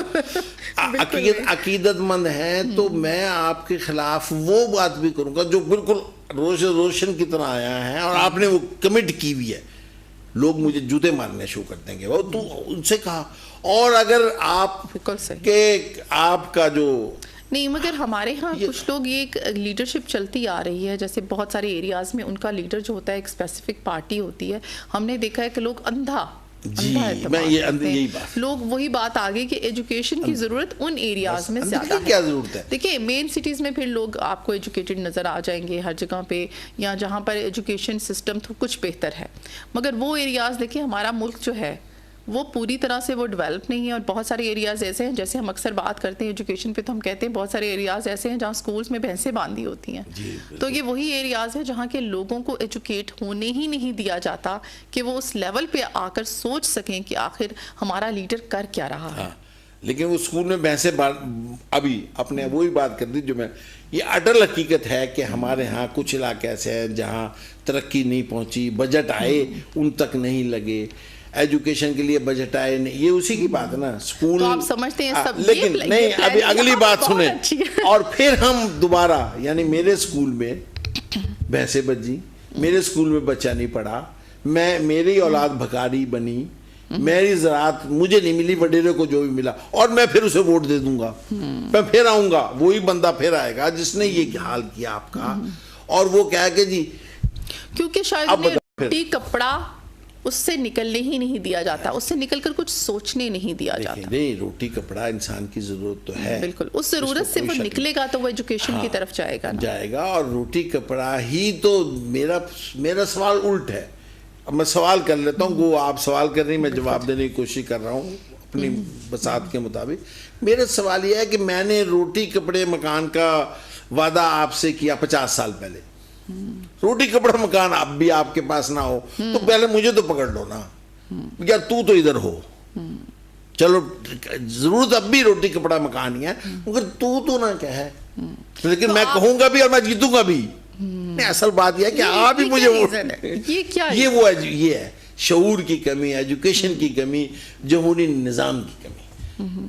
عقیدت مند ہیں، تو میں آپ کے خلاف وہ بات بھی کروں گا جو بالکل روشن کی طرح آیا ہے اور آپ نے وہ کمٹ کی ہوئی ہے. لوگ مجھے جوتے مارنے شروع کر دیں گے، وہ تو ان سے کہا. اور اگر آپ کا جو نہیں، مگر ہمارے ہاں کچھ لوگ یہ ایک لیڈرشپ چلتی آ رہی ہے، جیسے بہت سارے ایریاز میں ان کا لیڈر جو ہوتا ہے ایک اسپیسیفک پارٹی ہوتی ہے. ہم نے دیکھا ہے کہ لوگ لوگ وہی بات آگے کہ ایجوکیشن کی ضرورت ان ایریاز میں زیادہ ہے. کیا ضرورت ہے؟ دیکھیں مین سٹیز میں پھر لوگ آپ کو ایجوکیٹڈ نظر آ جائیں گے ہر جگہ پہ، یا جہاں پر ایجوکیشن سسٹم تو کچھ بہتر ہے. مگر وہ ایریاز دیکھیں ہمارا ملک جو ہے وہ پوری طرح سے وہ ڈیولپ نہیں ہے، اور بہت سارے ایریاز ایسے ہیں، جیسے ہم اکثر بات کرتے ہیں ایجوکیشن پہ تو ہم کہتے ہیں بہت سارے ایریاز ایسے ہیں جہاں سکولز میں بھینسیں باندھی ہوتی ہیں. تو یہ وہی ایریاز ہیں جہاں کے لوگوں کو ایجوکیٹ ہونے ہی نہیں دیا جاتا کہ وہ اس لیول پہ آ کر سوچ سکیں کہ آخر ہمارا لیڈر کر کیا رہا ہے. لیکن وہ اسکول میں بھینسیں ابھی اپنے وہی بات کر دی جو میں، یہ اٹل حقیقت ہے کہ ہمارے ہاں کچھ علاقے ایسے ہیں جہاں ترقی نہیں پہنچی، بجٹ آئے ان تک نہیں لگے، ایجوکیشن کے لیے بجٹ آئے نہیں. یہ اسی کی بات ہے نا، اسکول. تو آپ سمجھتے ہیں سب، لیکن نہیں، ابھی اگلی بات سنیں. اور پھر ہم دوبارہ، یعنی میرے اسکول میں بھینسیں بجی، میرے اسکول میں بچہ نہیں پڑھا، میری اولاد بھکاری بنی، میری زراعت مجھے نہیں ملی، وڈیرے کو جو بھی ملا، اور میں پھر اسے ووٹ دے دوں گا، میں پھر آؤں گا، وہی بندہ پھر آئے گا جس نے یہ حال کیا آپ کا. اور وہ کہا کہ جی کیونکہ شاید روٹی کپڑا اس سے نکلنے ہی نہیں دیا جاتا، اس سے نکل کر کچھ سوچنے نہیں دیا جاتا. نہیں، روٹی کپڑا انسان کی ضرورت تو ہے، بالکل اس ضرورت سے وہ نکلے گا تو وہ ایجوکیشن کی طرف جائے گا. اور روٹی کپڑا ہی تو میرا سوال الٹ ہے. اب میں سوال کر لیتا ہوں، وہ آپ سوال کر رہی ہیں، میں جواب دینے کی کوشش کر رہا ہوں اپنی بساط کے مطابق. میرا سوال یہ ہے کہ میں نے روٹی کپڑے مکان کا وعدہ آپ سے کیا 50 سال پہلے، روٹی کپڑا مکان اب بھی آپ کے پاس نہ ہو تو پہلے مجھے تو پکڑ لو نا، یار تو ادھر ہو. چلو ضرورت اب بھی روٹی کپڑا مکان ہی ہے، مگر تو نہ کیا ہے. لیکن میں کہوں گا بھی اور میں جیتوں گا بھی. اصل بات یہ ہے کہ آپ ہی مجھے یہ ہے شعور کی کمی، ایجوکیشن کی کمی، جمہوری نظام کی کمی.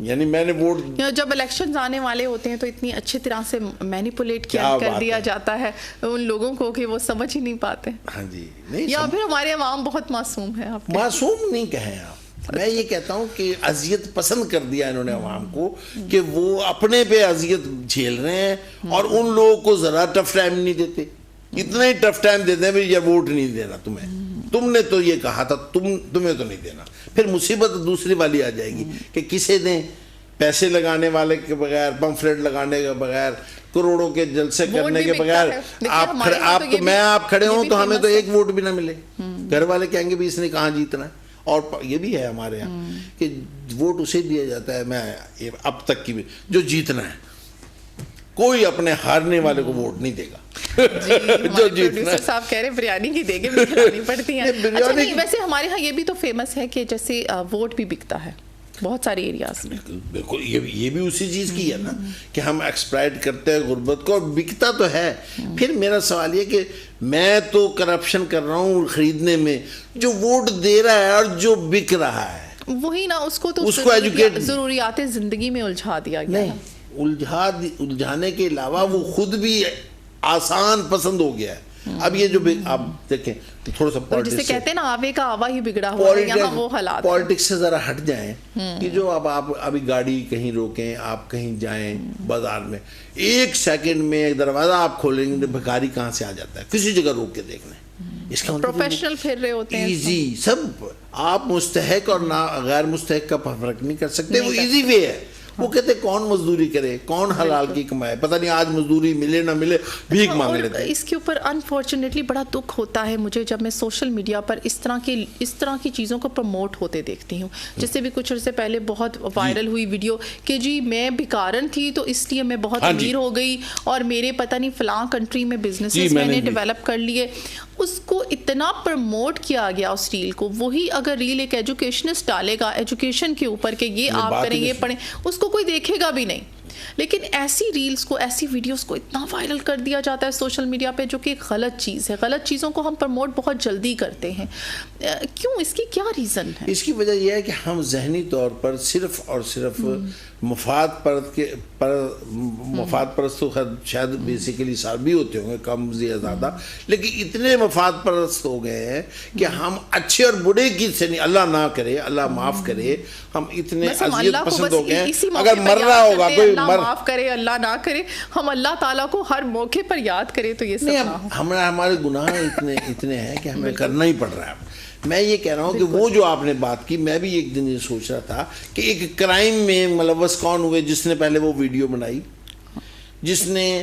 یعنی میں نے ووٹ، جب الیکشنز آنے والے ہوتے ہیں تو اتنی اچھی طرح سے مینیپولیٹ کر دیا جاتا ہے ان لوگوں کو کہ وہ سمجھ ہی نہیں پاتے. ہاں جی، یا پھر ہمارے عوام بہت معصوم ہے. معصوم نہیں کہیں آپ، میں یہ کہتا ہوں کہ اذیت پسند کر دیا انہوں نے عوام کو، کہ وہ اپنے پہ اذیت جھیل رہے ہیں اور ان لوگوں کو ذرا ٹف ٹائم نہیں دیتے. اتنا ہی ٹف ٹائم دیتے ہیں یہ ووٹ نہیں دینا تمہیں، تم نے تو یہ کہا تھا، تمہیں تو نہیں دینا. پھر مصیبت دوسری والی آ جائے گی کہ کسے دیں، پیسے لگانے والے کے بغیر، پمفلیٹ لگانے کے بغیر، کروڑوں کے جلسے کرنے کے بغیر آپ کھڑے ہوں تو ہمیں تو ایک ووٹ بھی نہ ملے. گھر والے کہیں گے بھی اس نے کہاں جیتنا ہے. اور یہ بھی ہے ہمارے یہاں کہ ووٹ اسے دیا جاتا ہے، میں اب تک کی بھی جو جیتنا ہے، کوئی اپنے ہارنے والے کو ووٹ نہیں دے گا. جو پروڈیوسر صاحب کہہ رہے بریانی کی دیگیں بھی کھلانی پڑتی ہیں. اچھا نہیں، ویسے ہمارے ہاں یہ بھی تو فیمس ہے کہ جیسے ووٹ بھی بکتا ہے بہت سارے ایریاز میں. بالکل یہ بھی اسی چیز کی ہے نا کہ ہم ایکسپلائٹ کرتے ہیں غربت کو، اور بکتا تو ہے. پھر میرا سوال یہ کہ میں تو کرپشن کر رہا ہوں خریدنے میں، جو ووٹ دے رہا ہے اور جو بک رہا ہے وہی نا، اس کو تو ضروریات زندگی میں الجھا دیا گیا. نہیں، الجھانے کے علاوہ وہ خود بھی آسان پسند ہو گیا ہے. اب یہ جو آپ دیکھیں تھوڑا سا جسے پالیٹکس کہتے ہیں نا آوے کا آوا ہی بگڑا ہوا ہے, یہاں وہ حالات ہیں. پالیٹکس سے ذرا ہٹ جائیں کہ جو اب آپ ابھی گاڑی کہیں روکیں, آپ کہیں جائیں بازار میں, 1 سیکنڈ میں ایک دروازہ آپ کھولیں گے بھکاری کہاں سے آ جاتا ہے, کسی جگہ روک کے دیکھ لیں. اس کا پروفیشنل پھر رہے ہوتے ہیں ایزی, سب آپ مستحق اور غیر مستحق کا فرق نہیں کر سکتے, وہ ایزی وے ہے. وہ کہتے ہیں کون مزدوری کرے, کون حلال کی کمائے, پتہ نہیں آج مزدوری ملے نہ ملے بھیک مانگ لیتے ہیں. اس کے اوپر انفارچونیٹلی بڑا دکھ ہوتا ہے مجھے جب میں سوشل میڈیا پر اس طرح کی چیزوں کو پروموٹ ہوتے دیکھتی ہوں. جیسے بھی کچھ عرصے پہلے بہت وائرل ہوئی ویڈیو کہ جی میں بھکارن تھی تو اس لیے میں بہت امیر ہو گئی اور میرے پتہ نہیں فلاں کنٹری میں بزنسز میں نے ڈیولپ کر لیے. اس کو اتنا پروموٹ کیا گیا اس ریل کو. وہی اگر ریل ایک ایجوکیشنسٹ ڈالے گا ایجوکیشن کے اوپر کہ یہ آپ کریں یہ پڑھیں, اس کو کوئی دیکھے گا بھی نہیں. لیکن ایسی ریلز کو, ایسی ویڈیوز کو اتنا وائرل کر دیا جاتا ہے سوشل میڈیا پہ, جو کہ ایک غلط چیز ہے. غلط چیزوں کو ہم پروموٹ بہت جلدی کرتے ہیں. کیوں, اس کی کیا ریزن ہے؟ اس کی وجہ یہ ہے کہ ہم ذہنی طور پر صرف اور صرف مفاد پرست تو شاید بیسیکلی بھی ہوتے ہوں گے کم یا زیادہ, لیکن اتنے مفاد پرست ہو گئے ہیں کہ ہم اچھے اور برے کی سے نہیں, اللہ نہ کرے, اللہ معاف کرے, ہم اتنے اذیت پسند ہو گئے ہیں. اگر مر رہا ہوگا کوئی, معاف کرے اللہ نہ کرے, ہم اللہ تعالیٰ کو ہر موقع پر یاد کرے تو یہ سب ہمارے گناہ اتنے ہیں کہ ہمیں کرنا ہی پڑ رہا ہے. میں یہ کہہ رہا ہوں کہ وہ جو آپ نے بات کی, میں بھی ایک دن یہ سوچ رہا تھا کہ ایک کرائم میں ملوث کون ہوئے, جس نے پہلے وہ ویڈیو بنائی, جس نے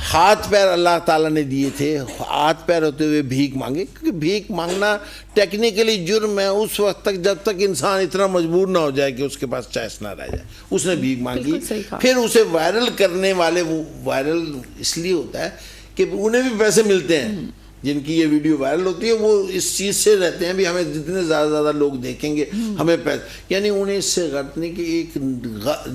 ہاتھ پیر اللہ تعالیٰ نے دیے تھے, ہاتھ پیر ہوتے ہوئے بھیک مانگے. کیونکہ بھیک مانگنا ٹیکنیکلی جرم ہے اس وقت تک جب تک انسان اتنا مجبور نہ ہو جائے کہ اس کے پاس چوائس نہ رہ جائے. اس نے بھیک مانگی, پھر اسے وائرل کرنے والے, وہ وائرل اس لیے ہوتا ہے کہ انہیں بھی پیسے ملتے ہیں. جن کی یہ ویڈیو وائرل ہوتی ہے وہ اس چیز سے رہتے ہیں بھی ہمیں جتنے زیادہ لوگ دیکھیں گے ہمیں پیسے, یعنی انہیں اس سے غرض نہیں کہ ایک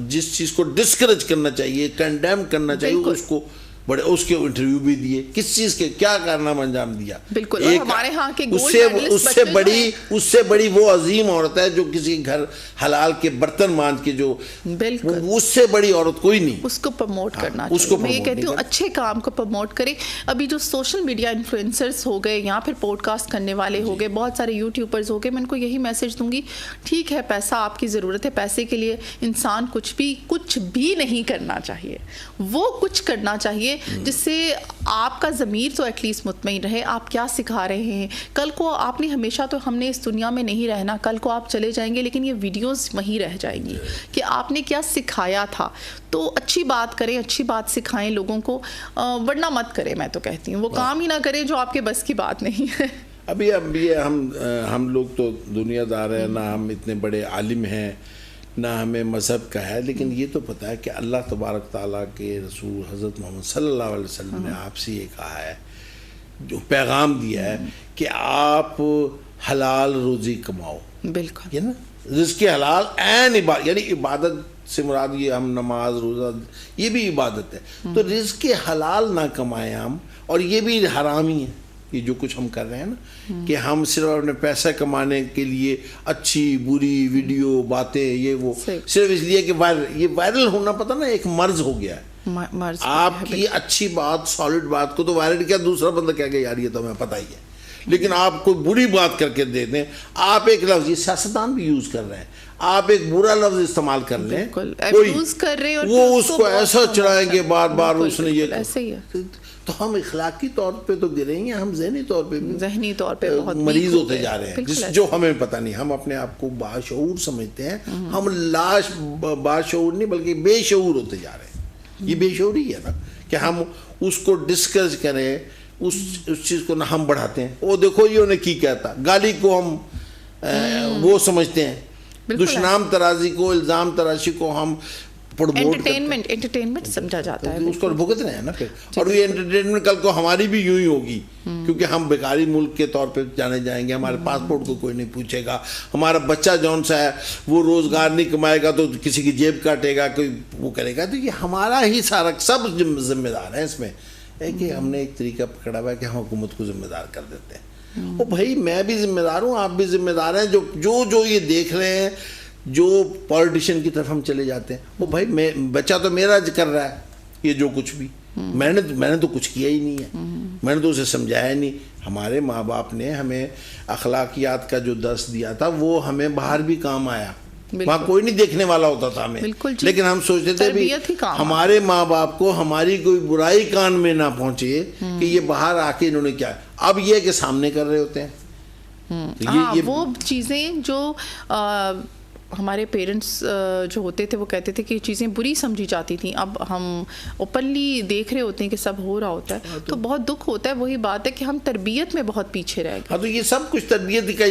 جس چیز کو ڈسکریج کرنا چاہیے, کنڈیم کرنا چاہیے, اس کو بڑے اس کے انٹرویو بھی دیے, کس چیز کے کیا کارنامہ انجام دیا. بالکل, ہمارے ہاں کے اس سے بڑی وہ عظیم عورت ہے جو کسی گھر حلال کے برتن مانج کے, جو اس سے بڑی عورت کوئی نہیں. اس کو پروموٹ کرنا چاہیے. میں یہ کہتی ہوں اچھے کام کو پروموٹ کرے. ابھی جو سوشل میڈیا انفلوئنسرز ہو گئے یا پھر پوڈ کاسٹ کرنے والے ہو گئے, بہت سارے یوٹیوبرز ہو گئے, میں ان کو یہی میسج دوں گی, ٹھیک ہے پیسہ آپ کی ضرورت ہے, پیسے کے لیے انسان کچھ بھی نہیں کرنا چاہیے. وہ کچھ کرنا چاہیے جس سے آپ کا ضمیر تو ایٹ لیسٹ مطمئن رہے. آپ کیا سکھا رہے ہیں, کل کو آپ نے ہمیشہ تو ہم نے اس دنیا میں نہیں رہنا, کل کو آپ چلے جائیں گے لیکن یہ ویڈیوز وہیں رہ جائیں گی کہ آپ نے کیا سکھایا تھا. تو اچھی بات کریں, اچھی بات سکھائیں لوگوں کو, ورنہ مت کریں. میں تو کہتی ہوں وہ کام ہی نہ کریں جو آپ کے بس کی بات نہیں ہے. ابھی ہم لوگ تو دنیا دار ہیں, نہ ہم اتنے بڑے عالم ہیں, نہ ہمیں مذہب کا ہے, لیکن یہ تو پتہ ہے کہ اللہ تبارک تعالیٰ کے رسول حضرت محمد صلی اللہ علیہ وسلم نے آپ سے یہ کہا ہے, جو پیغام دیا ہے کہ آپ حلال روزی کماؤ. بالکل, یہ نا رزق حلال عین عبادت, یعنی عبادت سے مراد یہ ہم نماز روزہ یہ بھی عبادت ہے. تو رزق حلال نہ کمائیں ہم, اور یہ بھی حرام ہی ہے یہ جو کچھ ہم کر رہے ہیں نا, کہ ہم صرف اپنے پیسہ کمانے کے لیے اچھی بری ویڈیو باتیں یہ وہ صرف اس لیے کہ یہ وائرل ہونا پتہ نا ایک مرض ہو گیا ہے. آپ کی اچھی بات سالڈ بات کو تو وائرل کیا, دوسرا بندہ کہہ گیا یار یہ تو ہمیں پتہ ہی ہے, لیکن آپ کوئی بری بات کر کے دے دیں, آپ ایک لفظ, یہ سیاستدان بھی یوز کر رہے ہیں, آپ ایک برا لفظ استعمال کر لیں, وہ اس کو ایسا چڑھائیں گے بار بار, اس نے یہ ایسے ہی ہے. تو ہم اخلاقی طور پہ تو گریں گے, ہم ذہنی طور پہ بہت مریض ہوتے جا رہے ہیں, جو ہمیں پتہ نہیں. ہم اپنے آپ کو باشعور سمجھتے ہیں, ہم باشعور نہیں بلکہ بے شعور ہوتے جا رہے ہیں. یہ بے شعوری ہے نا کہ ہم اس کو ڈسکس کریں, اس چیز کو نہ ہم بڑھاتے ہیں. وہ دیکھو یہ انہیں کی کہتا, گالی کو ہم وہ سمجھتے ہیں, دشنام ترازی کو, الزام تراشی کو ہم انٹرٹینمنٹ سمجھا جاتا ہے. اس کو بھگت رہے ہیں نا پھر, اور یہ انٹرٹینمنٹ کل کو ہماری بھی یوں ہی ہوگی, کیونکہ ہم بیکاری ملک کے طور پہ جانے جائیں گے, ہمارے پاسپورٹ کو کوئی نہیں پوچھے گا, ہمارا بچہ جون سا ہے وہ روزگار نہیں کمائے گا تو کسی کی جیب کاٹے گا, کوئی وہ کرے گا. تو یہ ہمارا ہی سارا سب ذمہ دار ہیں اس میں, ہے کہ ہم نے ایک طریقہ پکڑا ہوا ہے کہ ہم حکومت کو ذمہ دار کر دیتے ہیں. وہ بھائی میں بھی ذمہ دار ہوں, آپ بھی ذمہ دار ہیں. جو یہ دیکھ رہے ہیں, جو پولیٹیشین کی طرف ہم چلے جاتے ہیں, وہ بھائی میں بچہ تو میرا کر رہا ہے یہ جو کچھ بھی, میں نے تو کچھ کیا ہی نہیں ہے, میں نے تو اسے سمجھایا ہی نہیں. ہمارے ماں باپ نے ہمیں اخلاقیات کا جو درس دیا تھا وہ ہمیں باہر بھی کام آیا, وہاں کوئی نہیں دیکھنے والا ہوتا تھا ہمیں, لیکن ہم سوچتے تھے بھی ہمارے ماں باپ کو ہماری کوئی برائی کان میں نہ پہنچے کہ یہ باہر آ کے انہوں نے کیا. اب یہ کہ سامنے کر رہے ہوتے ہیں وہ چیزیں جو ہمارے پیرنٹس جو ہوتے تھے وہ کہتے تھے کہ چیزیں بری سمجھی جاتی تھیں, اب ہم اوپنلی دیکھ رہے ہوتے ہیں کہ سب ہو رہا ہوتا ہے تو بہت دکھ ہوتا ہے. وہی بات ہے کہ ہم تربیت میں بہت پیچھے رہ گئے. ہاں تو یہ سب کچھ تربیت کا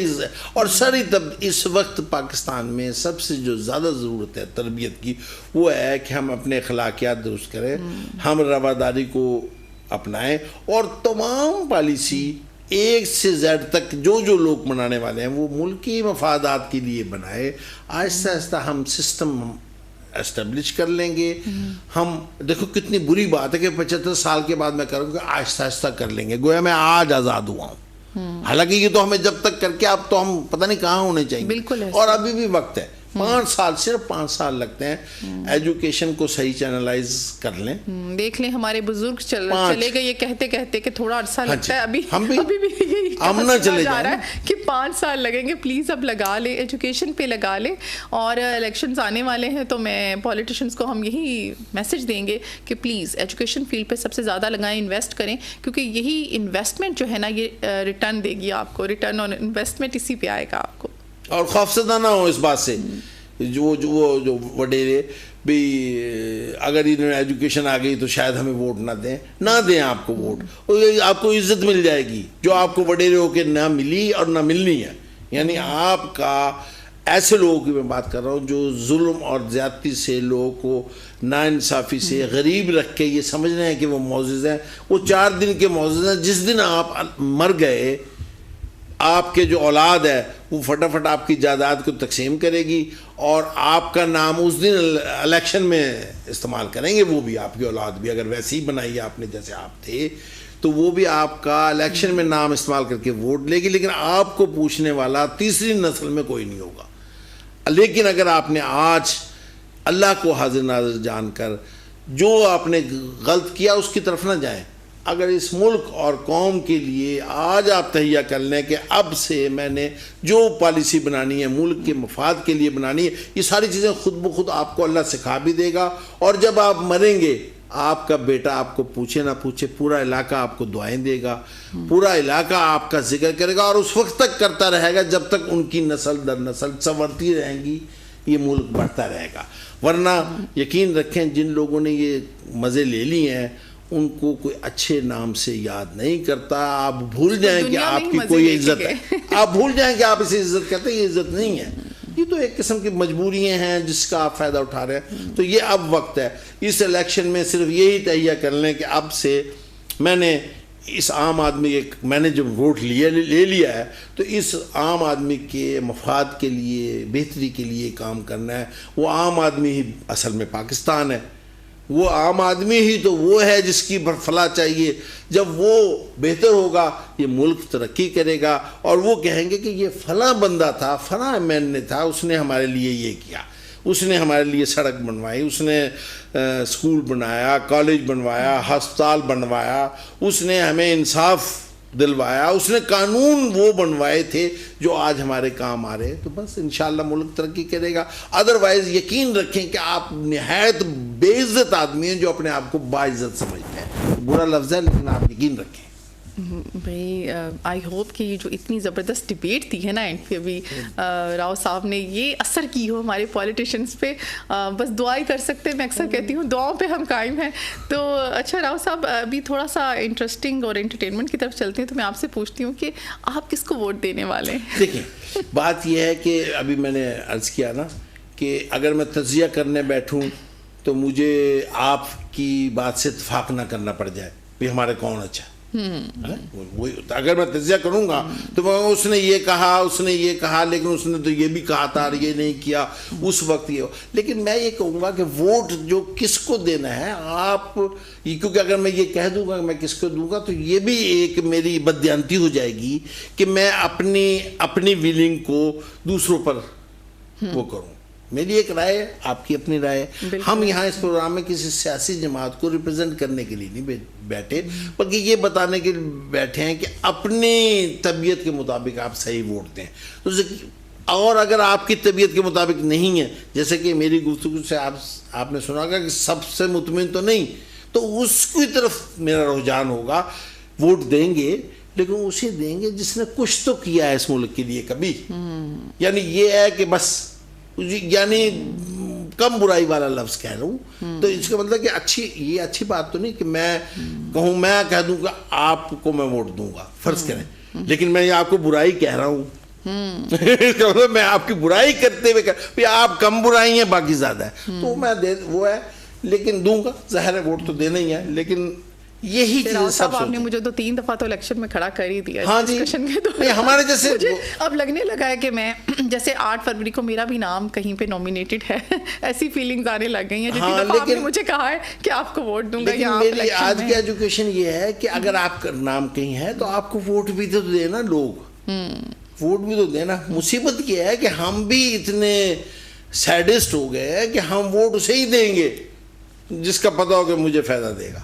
اور ساری اس وقت پاکستان میں سب سے جو زیادہ ضرورت ہے تربیت کی وہ ہے کہ ہم اپنے اخلاقیات درست کریں, ہم رواداری کو اپنائیں اور تمام پالیسی ایک سے زیڈ تک جو لوگ بنانے والے ہیں وہ ملکی مفادات کے لیے بنائے. آہستہ آہستہ ہم سسٹم اسٹیبلش کر لیں گے. ہم دیکھو کتنی بری بات ہے کہ 75 سال کے بعد میں کروں گا, آہستہ آہستہ کر لیں گے, گویا میں آج آزاد ہوا ہوں. حالانکہ یہ تو ہمیں جب تک کر کے اب تو ہم پتہ نہیں کہاں ہونے چاہیے. بالکل, اور ابھی بھی وقت ہے. 5 سال, صرف 5 سال لگتے ہیں ایجوکیشن کو صحیح چینلائز کر لیں. دیکھ لیں ہمارے بزرگ چلے گئے یہ کہتے کہتے کہ تھوڑا عرصہ لگتا ہے, ابھی بھی یہی چلا جا رہا ہے کہ 5 سال لگیں گے. پلیز اب لگا لیں, ایجوکیشن پہ لگا لیں. اور الیکشنز آنے والے ہیں تو میں پولیٹیشنز کو ہم یہی میسج دیں گے کہ پلیز ایجوکیشن فیلڈ پہ سب سے زیادہ لگائیں, انویسٹ کریں, کیونکہ یہی انویسٹمنٹ جو ہے نا یہ ریٹرن دے گی آپ کو. ریٹرن آن انویسٹمنٹ اسی پہ آئے گا آپ کو. اور خوفزدہ نہ ہو اس بات سے جو وڈیرے بھی اگر انہوں نے ایجوکیشن آ گئی تو شاید ہمیں ووٹ نہ دیں آپ کو ووٹ, آپ کو عزت مل جائے گی جو آپ کو وڈیرے ہو کے نہ ملی اور نہ ملنی ہے. یعنی آپ کا ایسے لوگوں کی میں بات کر رہا ہوں جو ظلم اور زیادتی سے لوگوں کو ناانصافی سے غریب رکھ کے یہ سمجھ رہے ہیں کہ وہ معزز ہیں. وہ 4 دن کے معزز ہیں. جس دن آپ مر گئے آپ کے جو اولاد ہے وہ فٹافٹ آپ کی جائیداد کو تقسیم کرے گی اور آپ کا نام اس دن الیکشن میں استعمال کریں گے. وہ بھی آپ کی اولاد بھی اگر ویسے ہی بنائی آپ نے جیسے آپ تھے تو وہ بھی آپ کا الیکشن میں نام استعمال کر کے ووٹ لے گی, لیکن آپ کو پوچھنے والا تیسری نسل میں کوئی نہیں ہوگا. لیکن اگر آپ نے آج اللہ کو حاضر ناظر جان کر جو آپ نے غلط کیا اس کی طرف نہ جائیں. اگر اس ملک اور قوم کے لیے آج آپ تہیہ کر لیں کہ اب سے میں نے جو پالیسی بنانی ہے ملک کے مفاد کے لیے بنانی ہے, یہ ساری چیزیں خود بخود آپ کو اللہ سکھا بھی دے گا. اور جب آپ مریں گے آپ کا بیٹا آپ کو پوچھے نہ پوچھے پورا علاقہ آپ کو دعائیں دے گا, پورا علاقہ آپ کا ذکر کرے گا, اور اس وقت تک کرتا رہے گا جب تک ان کی نسل در نسل سنورتی رہیں گی, یہ ملک بڑھتا رہے گا. ورنہ یقین رکھیں جن لوگوں نے یہ مزے لے لی ہیں ان کو کوئی اچھے نام سے یاد نہیں کرتا. آپ بھول جائیں کہ آپ کی کوئی عزت ہے, آپ بھول جائیں کہ آپ اسے عزت کرتے ہیں. یہ عزت نہیں ہے, یہ تو ایک قسم کی مجبوریاں ہیں جس کا آپ فائدہ اٹھا رہے ہیں. تو یہ اب وقت ہے اس الیکشن میں صرف یہی تہیہ کر لیں کہ اب سے میں نے اس عام آدمی میں نے جب ووٹ لے لیا ہے تو اس عام آدمی کے مفاد کے لیے بہتری کے لیے کام کرنا ہے. وہ عام آدمی ہی اصل میں پاکستان ہے, وہ عام آدمی ہی تو وہ ہے جس کی فلاح چاہیے. جب وہ بہتر ہوگا یہ ملک ترقی کرے گا اور وہ کہیں گے کہ یہ فلاں بندہ تھا, فلاں مین نے تھا, اس نے ہمارے لیے یہ کیا, اس نے ہمارے لیے سڑک بنوائی, اس نے اسکول بنایا, کالج بنوایا, ہسپتال بنوایا, اس نے ہمیں انصاف دلوایا, اس نے قانون وہ بنوائے تھے جو آج ہمارے کام آ رہے. تو بس انشاءاللہ ملک ترقی کرے گا. ادروائز یقین رکھیں کہ آپ نہایت بے عزت آدمی ہیں جو اپنے آپ کو باعزت سمجھتے ہیں. برا لفظ ہے لیکن آپ یقین رکھیں. بھائی آئی ہوپ کہ یہ جو اتنی زبردست ڈبیٹ تھی ہے نا اینڈ پہ بھی راؤ صاحب نے یہ اثر کی ہو ہمارے پولیٹیشنز پہ. بس دعا ہی کر سکتے ہیں, میں اکثر کہتی ہوں دعاؤں پہ ہم قائم ہیں. تو اچھا راؤ صاحب ابھی تھوڑا سا انٹرسٹنگ اور انٹرٹینمنٹ کی طرف چلتے ہیں. تو میں آپ سے پوچھتی ہوں کہ آپ کس کو ووٹ دینے والے ہیں؟ دیکھیں بات یہ ہے کہ ابھی میں نے عرض کیا نا کہ اگر میں تجزیہ کرنے بیٹھوں تو مجھے آپ کی بات سے اتفاق نہ کرنا پڑ جائے بھی ہمارے کون اچھا. اگر میں تجزیہ کروں گا تو اس نے یہ کہا, اس نے یہ کہا, لیکن اس نے تو یہ بھی کہا تھا اور یہ نہیں کیا اس وقت یہ. لیکن میں یہ کہوں گا کہ ووٹ جو کس کو دینا ہے آپ, کیونکہ اگر میں یہ کہہ دوں گا کہ میں کس کو دوں گا تو یہ بھی ایک میری بددیانتی ہو جائے گی کہ میں اپنی ویلنگ کو دوسروں پر وہ کروں. میری ایک رائے ہے, آپ کی اپنی رائے ہے. ہم یہاں اس پروگرام میں کسی سیاسی جماعت کو ریپرزینٹ کرنے کے لیے نہیں بیٹھے, بلکہ یہ بتانے کے لیے بیٹھے ہیں کہ اپنی طبیعت کے مطابق آپ صحیح ووٹ دیں. اور اگر آپ کی طبیعت کے مطابق نہیں ہے, جیسے کہ میری گفتگو سے آپ نے سنا ہوگا کہ سب سے مطمئن تو نہیں, تو اس کی طرف میرا رجحان ہوگا. ووٹ دیں گے لیکن اسے دیں گے جس نے کچھ تو کیا ہے اس ملک کے لیے کبھی. یعنی یہ ہے کہ بس, یعنی کم برائی والا لفظ کہہ رہا ہوں, تو اس کا مطلب کہ یہ اچھی بات تو نہیں کہ میں کہوں, میں کہہ دوں کہ آپ کو میں ووٹ دوں گا فرض کریں, لیکن میں آپ کو برائی کہہ رہا ہوں. میں آپ کی برائی کرتے ہوئے آپ کم برائی ہیں باقی زیادہ ہے, تو میں وہ ہے لیکن دوں گا, ظاہر ہے ووٹ تو دینا ہی ہے. لیکن یہی صاحب آپ نے مجھے تو 3 دفعہ تو الیکشن میں کھڑا کر ہی دیا. ہاں جی, ہمارے جیسے اب لگنے لگا ہے کہ میں جیسے 8 فروری کو میرا بھی نام کہیں پہ نومینیٹڈ ہے, ایسی فیلنگز آنے لگ گئی ہیں. جتنی دفعہ آپ نے مجھے کہا ہے کہ آپ کو ووٹ دوں گا. لیکن میری آج کی ایجوکیشن یہ ہے کہ اگر آپ کا نام کہیں ہے تو آپ کو ووٹ بھی تو دینا, لوگ ووٹ بھی تو دینا. مصیبت یہ ہے کہ ہم بھی اتنے سیڈسٹ ہو گئے ہیں کہ ہم ووٹ اسے ہی دیں گے جس کا پتہ ہو کہ مجھے فائدہ دے گا.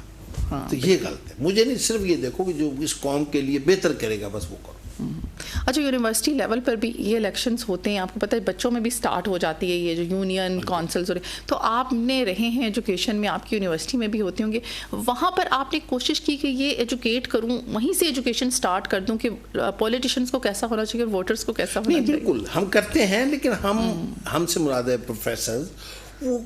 تو یہ غلط ہے. مجھے نہیں, صرف یہ دیکھو کہ جو اس قوم کے لیے بہتر کرے گا بس وہ کرو. اچھا, یونیورسٹی لیول پر بھی یہ الیکشنز ہوتے ہیں, آپ کو پتہ ہے بچوں میں بھی سٹارٹ ہو جاتی ہے یہ جو یونین کونسلز, تو آپ نے رہے ہیں ایجوکیشن میں, آپ کی یونیورسٹی میں بھی ہوتے ہوں گے, وہاں پر آپ نے کوشش کی کہ یہ ایجوکیٹ کروں, وہیں سے ایجوکیشن سٹارٹ کر دوں کہ پولیٹیشینز کو کیسا ہونا چاہیے, ووٹرز کو کیسا ہونا چاہیے. بالکل ہم کرتے ہیں, لیکن ہم سے مراد ہے پروفیسرز. وہ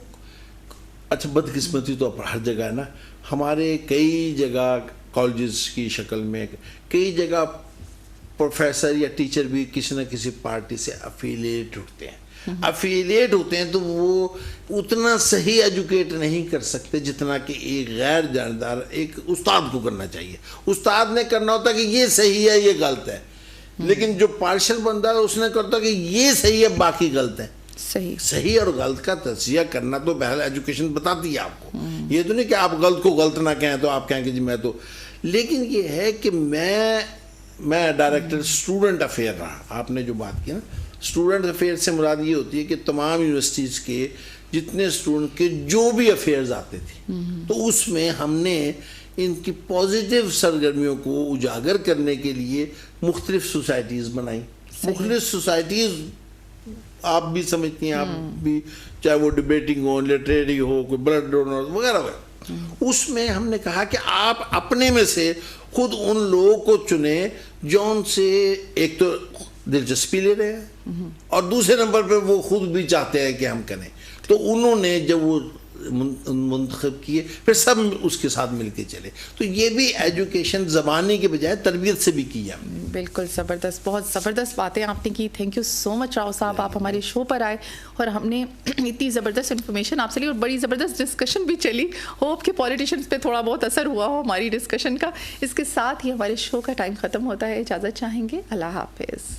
اچھا بدقسمتی تو ہر جگہ ہے نا, ہمارے کئی جگہ کالجز کی شکل میں کئی جگہ پروفیسر یا ٹیچر بھی کسی نہ کسی پارٹی سے افیلیٹ ہوتے ہیں. تو وہ اتنا صحیح ایجوکیٹ نہیں کر سکتے جتنا کہ ایک غیر جاندار ایک استاد کو کرنا چاہیے. استاد نے کرنا ہوتا کہ یہ صحیح ہے یہ غلط ہے, لیکن جو پارشل بندہ ہے اس نے کرتا کہ یہ صحیح ہے باقی غلط ہے. صحیح اور غلط کا تجزیہ کرنا تو پہلے ایجوکیشن بتاتی ہے آپ کو. یہ تو نہیں کہ آپ غلط کو غلط نہ کہیں تو آپ کہیں کہ جی میں تو, لیکن یہ ہے کہ میں ڈائریکٹر اسٹوڈنٹ افیئر رہا. آپ نے جو بات کی نا, اسٹوڈنٹ افیئر سے مراد یہ ہوتی ہے کہ تمام یونیورسٹیز کے جتنے اسٹوڈنٹ کے جو بھی افیئرز آتے تھے, تو اس میں ہم نے ان کی پازیٹیو سرگرمیوں کو اجاگر کرنے کے لیے مختلف سوسائٹیز بنائیں. مختلف سوسائٹیز آپ بھی سمجھتی ہیں, آپ بھی, چاہے وہ ڈبیٹنگ ہو, لٹریری ہو, کوئی بلڈ ڈونر وغیرہ وغیرہ. اس میں ہم نے کہا کہ آپ اپنے میں سے خود ان لوگوں کو چنیں جو ان سے ایک تو دلچسپی لے رہے ہیں اور دوسرے نمبر پہ وہ خود بھی چاہتے ہیں کہ ہم کریں. تو انہوں نے جب وہ منتخب کیے, پھر سب اس کے ساتھ مل کے چلے. تو یہ بھی ایجوکیشن زبانی کے بجائے تربیت سے بھی کی ہے. بالکل زبردست, بہت زبردست باتیں آپ نے کی. تھینک یو سو مچ راؤ صاحب, آپ ہمارے شو پر آئے اور ہم نے اتنی زبردست انفارمیشن آپ سے لی اور بڑی زبردست ڈسکشن بھی چلی. ہوپ کہ پولیٹیشینس پہ تھوڑا بہت اثر ہوا ہو ہماری ڈسکشن کا. اس کے ساتھ ہی ہمارے شو کا ٹائم ختم ہوتا ہے, اجازت چاہیں گے, اللہ حافظ.